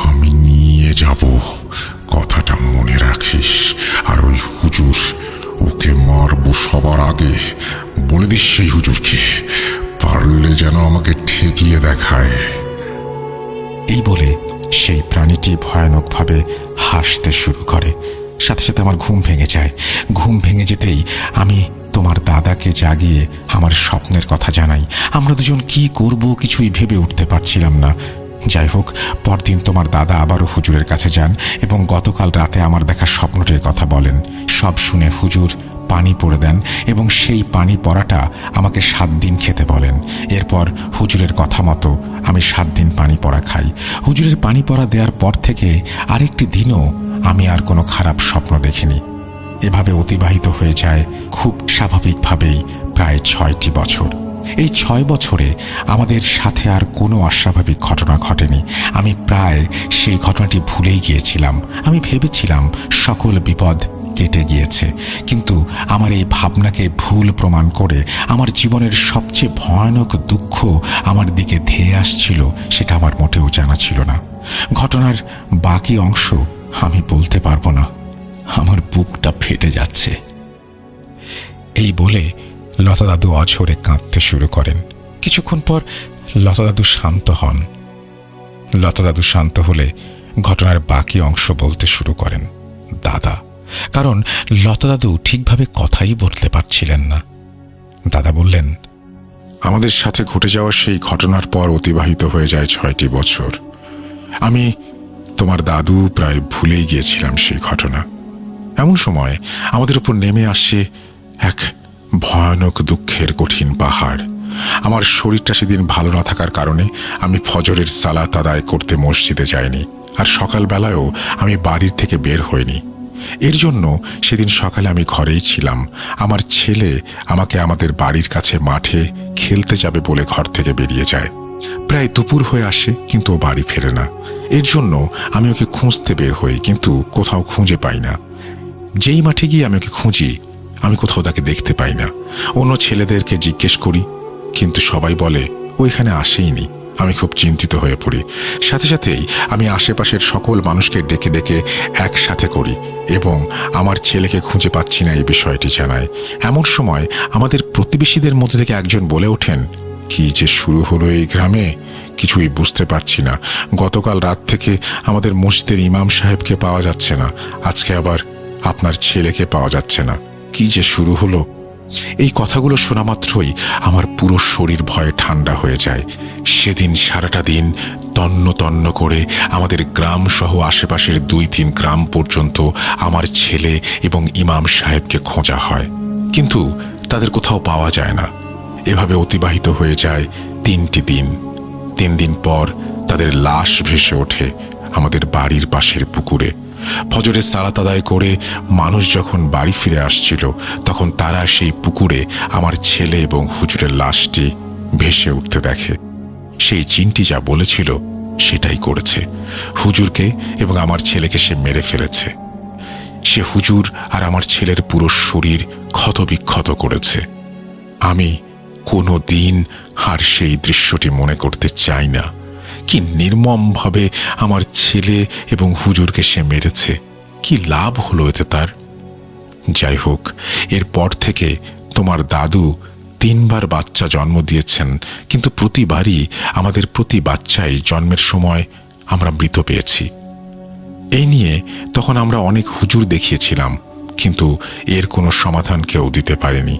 আমি নিয়ে যাব, কথাটা মনে রাখিস। আর ওই হুজুর, ওকে মারবো সবার আগে। বলে দিস সেই হুজুরকে পারলে যেন আমাকে ঠেকিয়ে দেখায়। এই বলে সেই প্রাণীটি ভয়ানকভাবে হাসতে শুরু করে। সাথে সাথে আমার ঘুম ভেঙে যায়। ঘুম ভেঙে যেতেই আমি তোমার দাদাকে জাগিয়ে আমার স্বপ্নের কথা জানাই। আমরা দুজন কি করব কিছুই ভেবে উঠতে পারছিলাম না। যাই হোক, পরদিন তোমার দাদা আবারও হুজুরের কাছে যান এবং গতকাল রাতে আমার দেখা স্বপ্নটির কথা বলেন। সব শুনে হুজুর পানি পড়ে দেন এবং সেই পানি পড়াটা আমাকে 7 দিন খেতে বলেন। এরপর হুজুরের কথা মতো আমি 7 দিন পানি পড়া খাই। হুজুরের পানি পড়া দেওয়ার পর থেকে আরেকটি দিনও আমি আর কোনো খারাপ স্বপ্ন দেখিনি। এভাবে অতিবাহিত হয়ে যায় খুব স্বাভাবিকভাবেই প্রায় 6টি বছর। এই 6 বছরে আমাদের সাথে আর কোনো অস্বাভাবিক ঘটনা ঘটেনি। আমি প্রায় সেই ঘটনাটি ভুলেই গিয়েছিলাম। আমি ভেবেছিলাম সকল বিপদ কেটে গিয়েছে, কিন্তু আমার এই ভাবনাকে ভুল প্রমাণ করে আমার জীবনের সবচেয়ে ভয়ানক দুঃখ আমার দিকে ধেয়ে আসছিল, সেটা আমার মোটেও জানা ছিল না। ঘটনার বাকি অংশ আমি বলতে পারবো না, আমার বুকটা ফেটে যাচ্ছে। এই বলে লতা দাদু অঝরে কাঁদতে শুরু করেন। কিছুক্ষণ পর লতা দাদু শান্ত হন। লতা দাদু শান্ত হলে ঘটনার বাকি অংশ বলতে শুরু করেন দাদা, কারণ লতা দাদু ঠিকভাবে কথাই বলতে পারছিলেন না। দাদা বললেন, আমাদের সাথে ঘটে যাওয়া সেই ঘটনার পর অতিবাহিত হয়ে যায় 6টি বছর। আমি তোমার দাদু প্রায় ভুলেই গিয়েছিলাম সেই ঘটনা। এমন সময় আমাদের উপর নেমে আসে এক ভয়ানক দুঃখের কঠিন পাহাড়। আমার শরীরটা সেদিন ভালো না থাকার কারণে আমি ফজরের সালাত আদায় করতে মসজিদে যাইনি, আর সকালবেলায়ও আমি বাড়ির থেকে বের হইনি। এর জন্য সেদিন সকালে আমি ঘরেই ছিলাম। আমার ছেলে আমাকে আমাদের বাড়ির কাছে মাঠে খেলতে যাবে বলে ঘর থেকে বেরিয়ে যায়। প্রায় দুপুর হয়ে আসে, কিন্তু ও বাড়ি ফেরে না। এর জন্য আমি ওকে খুঁজতে বের হই, কিন্তু কোথাও খুঁজে পাই না। যেই মাঠে গিয়ে আমি ওকে খুঁজি, আমি কোথাও তাকে দেখতে পাই না। অন্য ছেলেদেরকে জিজ্ঞেস করি, কিন্তু সবাই বলে ও এখানে আসেইনি। আমি খুব চিন্তিত হয়ে পড়ি। সাথে সাথেই আমি আশেপাশের সকল মানুষকে ডেকে ডেকে একসাথে করি এবং আমার ছেলেকে খুঁজে পাচ্ছি না এই বিষয়টি জানাই। এমন সময় আমাদের প্রতিবেশীদের মধ্যে থেকে একজন বলে ওঠেন, কি যে শুরু হলো এই গ্রামে, কিছুই বুঝতে পারছি না। গতকাল রাত থেকে আমাদের মসজিদের ইমাম সাহেবকে পাওয়া যাচ্ছে না, আজকে আবার আপনার ছেলেকে পাওয়া যাচ্ছে না। কি যে শুরু হলো। এই কথাগুলো শোনা মাত্রই আমার পুরো শরীর ভয়ে ঠান্ডা হয়ে যায়। সেদিন সারাটা দিন তন্ন তন্ন করে আমাদের গ্রাম সহ আশেপাশের 2-3 গ্রাম পর্যন্ত আমার ছেলে এবং ইমাম সাহেবকে খোঁজা হয়, কিন্তু তাদের কোথাও পাওয়া যায় না। এভাবে অতিবাহিত হয়ে যায় 3টি দিন। 3 দিন পর তাদের লাশ ভেসে ওঠে আমাদের বাড়ির পাশের পুকুরে। ফজরের সালাত আদায় করে মানুষ যখন বাড়ি ফিরে আসছিল, তখন তারা সেই পুকুরে আমার ছেলে এবং হুজুরের লাশটি ভেসে উঠতে দেখে। সেই জিনটি যা বলেছিল সেটাই করেছে। হুজুরকে এবং আমার ছেলেকে সে মেরে ফেলেছে। সে হুজুর আর আমার ছেলের পুরো শরীর ক্ষতবিক্ষত করেছে। আমি কোনো দিন আর সেই দৃশ্যটি মনে করতে চাই না। কি নির্মমভাবে আমার ছেলে এবং হুজুরকে সে মেরেছে। কি লাভ হলো এতে তার? যাই হোক, এরপর থেকে তোমার দাদু 3 বার বাচ্চা জন্ম দিয়েছেন, কিন্তু প্রতিবারই আমাদের প্রতি বাচ্চাই জন্মের সময় আমরা মৃত পেয়েছি। এই নিয়ে তখন আমরা অনেক হুজুর দেখিয়েছিলাম, কিন্তু এর কোনো সমাধান কেউ দিতে পারেনি।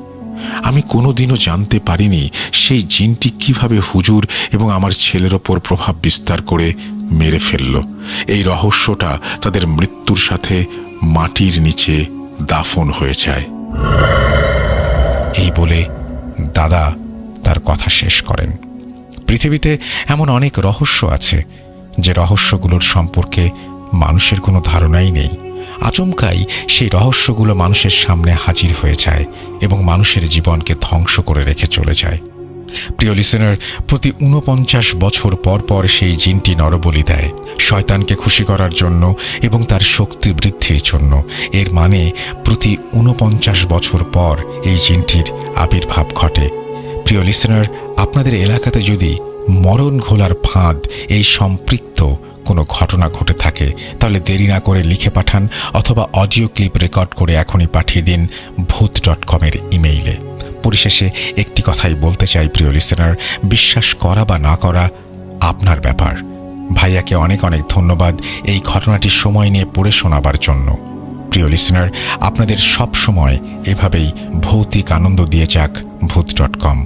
আমি কোনোদিনও জানতে পারিনি সেই জিনটি কিভাবে হুজুর এবং আমার ছেলের ওপর প্রভাব বিস্তার করে মেরে ফেলল। এই রহস্যটা তাদের মৃত্যুর সাথে মাটির নিচে দাফন হয়ে যায়। এই বলে দাদা তার কথা শেষ করেন। পৃথিবীতে এমন অনেক রহস্য আছে যে রহস্যগুলোর সম্পর্কে মানুষের কোনো ধারণাই নেই। আচমকাই সেই রহস্যগুলো মানুষের সামনে হাজির হয়ে যায় এবং মানুষের জীবনকে ধ্বংস করে রেখে চলে যায়। প্রিয় লিসেনার, প্রতি 49 বছর পর পর সেই জিনটি নরবলি দেয় শয়তানকে খুশি করার জন্য এবং তার শক্তি বৃদ্ধির জন্য। এর মানে প্রতি 49 বছর পর এই জিনটির আবির্ভাব ঘটে। প্রিয় লিসেনার, আপনাদের এলাকাতে যদি মরণ ঘোলার ফাঁদ এই সম্পৃক্ত কোনো ঘটনা ঘটে থাকে, তাহলে দেরি না করে লিখে পাঠান অথবা অডিও ক্লিপ রেকর্ড করে এখনই পাঠিয়ে দিন ভূত.com-এর ইমেইলে। পরিশেষে একটি কথাই বলতে চাই প্রিয় লিসেনার, বিশ্বাস করা বা না করা আপনার ব্যাপার। ভাইয়াকে অনেক অনেক ধন্যবাদ এই ঘটনাটি সময় নিয়ে পড়ে শোনাবার জন্য। প্রিয় লিসেনার, আপনাদের সব সময় এভাবেই ভৌতিক আনন্দ দিয়ে যাক ভূত.com।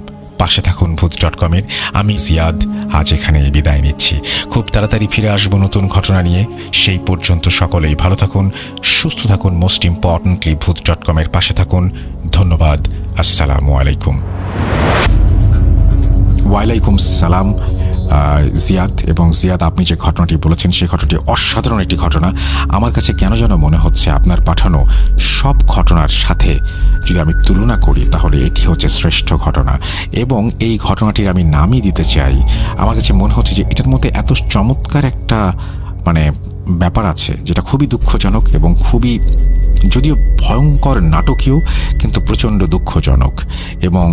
পাশে থাকুন ভূত.com-এর। আমি জিয়াদ আজ এখানে বিদায় নিচ্ছি। খুব তাড়াতাড়ি ফিরে আসবো নতুন ঘটনা নিয়ে। সেই পর্যন্ত সকলেই ভালো থাকুন, সুস্থ থাকুন, মোস্ট ইম্পর্টেন্টলি ভূত.com-এর পাশে থাকুন। ধন্যবাদ। আসসালামু আলাইকুম। ওয়ালাইকুম সালাম জিয়াদ। এবং জিয়াদ, আপনি যে ঘটনাটি বলেছেন সেই ঘটনাটি অসাধারণ একটি ঘটনা। আমার কাছে কেন যেন মনে হচ্ছে আপনার পাঠানো সব ঘটনার সাথে যদি আমি তুলনা করি তাহলে এটি হচ্ছে শ্রেষ্ঠ ঘটনা। এবং এই ঘটনাটির আমি নামই দিতে চাই, আমার কাছে মনে হচ্ছে যে এটার মধ্যে এত চমৎকার একটা ব্যাপার আছে যেটা খুবই দুঃখজনক এবং খুবই, যদিও ভয়ঙ্কর নাটকীয়, কিন্তু প্রচণ্ড দুঃখজনক। এবং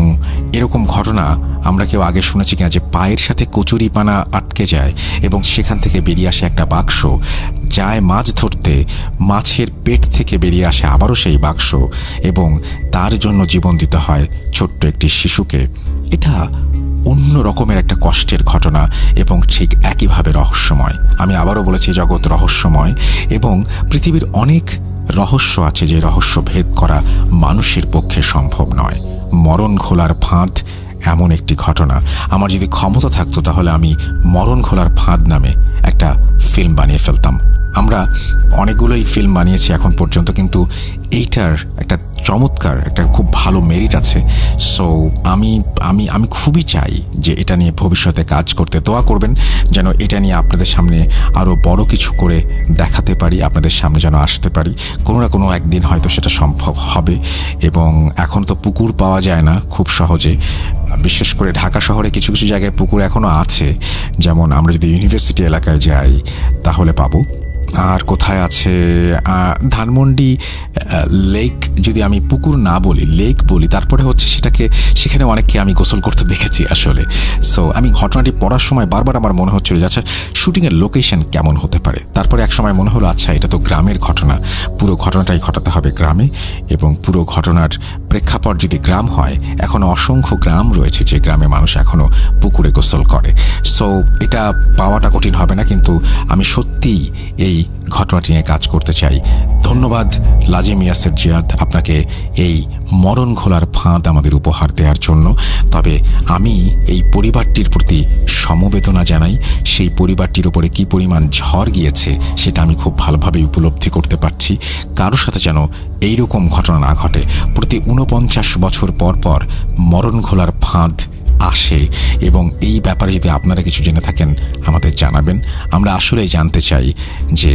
এরকম ঘটনা আমরা কেউ আগে শুনেছি কিনা যে পায়ের সাথে কচুরিপানা আটকে যায় এবং সেখান থেকে বেরিয়ে আসে একটা বাক্স, যায় মাছ ধরতে, মাছের পেট থেকে বেরিয়ে আসে আবারও সেই বাক্স এবং তার জন্য জীবন দিতে হয় ছোট্ট একটি শিশুকে। এটা অন্য রকমের একটা কষ্টের ঘটনা এবং ঠিক একইভাবে রহস্যময়। আমি আবারও বলেছি, জগৎ রহস্যময় এবং পৃথিবীর অনেক রহস্য আছে যে রহস্য ভেদ করা মানুষের পক্ষে সম্ভব নয়। মরণ ঘোলার ফাঁদ এমন একটি ঘটনা। আমার যদি ক্ষমতা থাকতো তাহলে আমি মরণ ঘোলার ফাঁদ নামে একটা ফিল্ম বানিয়ে ফেলতাম। আমরা অনেকগুলোই ফিল্ম বানিয়েছি এখন পর্যন্ত, কিন্তু এইটার একটা চমৎকার, একটা খুব ভালো মেরিট আছে। সো আমি আমি আমি খুবই চাই যে এটা নিয়ে ভবিষ্যতে কাজ করতে। দোয়া করবেন যেন এটা নিয়ে আপনাদের সামনে আরও বড় কিছু করে দেখাতে পারি, আপনাদের সামনে যেন আসতে পারি। কোনো না কোনো একদিন হয়তো সেটা সম্ভব হবে। এবং এখন তো পুকুর পাওয়া যায় না খুব সহজে, বিশেষ করে ঢাকা শহরে কিছু কিছু জায়গায় পুকুর এখনও আছে। যেমন আমরা যদি ইউনিভার্সিটি এলাকায় যাই তাহলে পাবো। আর কোথায় আছে, ধানমন্ডি লেক, যদি আমি পুকুর না বলি লেক বলি, তারপরে হচ্ছে সেখানে অনেককে আমি গোসল করতে দেখেছি আসলে। সো আমি ঘটনাটি পড়ার সময় বারবার আমার মনে হচ্ছিল যে আচ্ছা শুটিংয়ের লোকেশন কেমন হতে পারে। তারপরে এক সময় মনে হলো আচ্ছা এটা তো গ্রামের ঘটনা, পুরো ঘটনাটাই ঘটাতে হবে গ্রামে। এবং পুরো ঘটনার প্রেক্ষাপট যদি গ্রাম হয়, এখনও অসংখ্য গ্রাম রয়েছে যে গ্রামে মানুষ এখনও পুকুরে গোসল করে। সো এটা পাওয়াটা কঠিন হবে না, কিন্তু আমি সত্যিই এই ঘটনাটি নিয়ে কাজ করতে চাই। ধন্যবাদ লাজিম ইয়াসের জিয়াদ আপনাকে এই মরণ ঘোলার ফাঁদ আমাদের উপহার দেওয়ার জন্য। তবে আমি এই পরিবারটির প্রতি সমবেদনা জানাই। সেই পরিবারটির উপরে কি পরিমাণ ঝড় গিয়েছে সেটা আমি খুব ভালোভাবে উপলব্ধি করতে পারছি। কারোর সাথে যেন এইরকম ঘটনা না ঘটে। প্রতি 49 বছর পর পর মরণ ঘোলার ফাঁদ আসে এবং এই ব্যাপারে যদি আপনারা কিছু জেনে থাকেন আমাদের জানাবেন। আমরা আসলেই জানতে চাই যে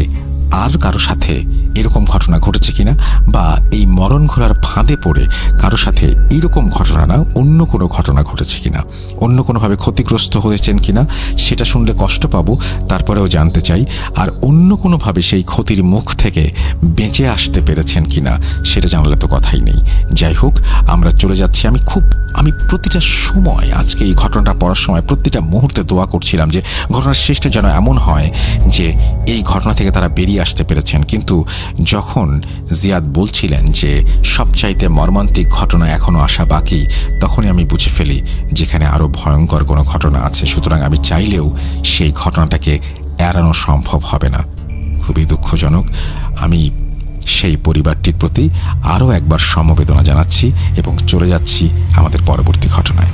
আর কারো সাথে এরকম ঘটনা ঘটেছে কিনা, বা এই মরণ ঘোলার ফাঁদে পড়ে কারো সাথে এইরকম ঘটনা না অন্য কোনো ঘটনা ঘটেছে কিনা, অন্য কোনোভাবে ক্ষতিগ্রস্ত হয়েছেন কিনা সেটা শুনলে কষ্ট পাবো, তারপরেও জানতে চাই। আর অন্য কোনোভাবে সেই ক্ষতির মুখ থেকে বেঁচে আসতে পেরেছেন কিনা সেটা জানালে তো কথাই নেই। যাই হোক, আমরা চলে যাচ্ছি। আমি প্রতিটা সময় আজকে এই ঘটনাটা পড়ার সময় প্রতিটা মুহূর্তে দোয়া করছিলাম যে ঘটনার শেষটা যেন এমন হয় যে এই ঘটনা থেকে তারা বেরিয়ে আসতে পেরেছেন। কিন্তু যখন জিয়াদ বলছিলেন যে সবচাইতে মর্মান্তিক ঘটনা এখনও আসা বাকি, তখনই আমি বুঝে ফেলি যেখানে আরও ভয়ঙ্কর কোনো ঘটনা আছে। সুতরাং আমি চাইলেও সেই ঘটনাটাকে এড়ানো সম্ভব হবে না। খুবই দুঃখজনক। আমি সেই পরিবারটির প্রতি আরও একবার সমবেদনা জানাচ্ছি এবং চলে যাচ্ছি আমাদের পরবর্তী ঘটনায়।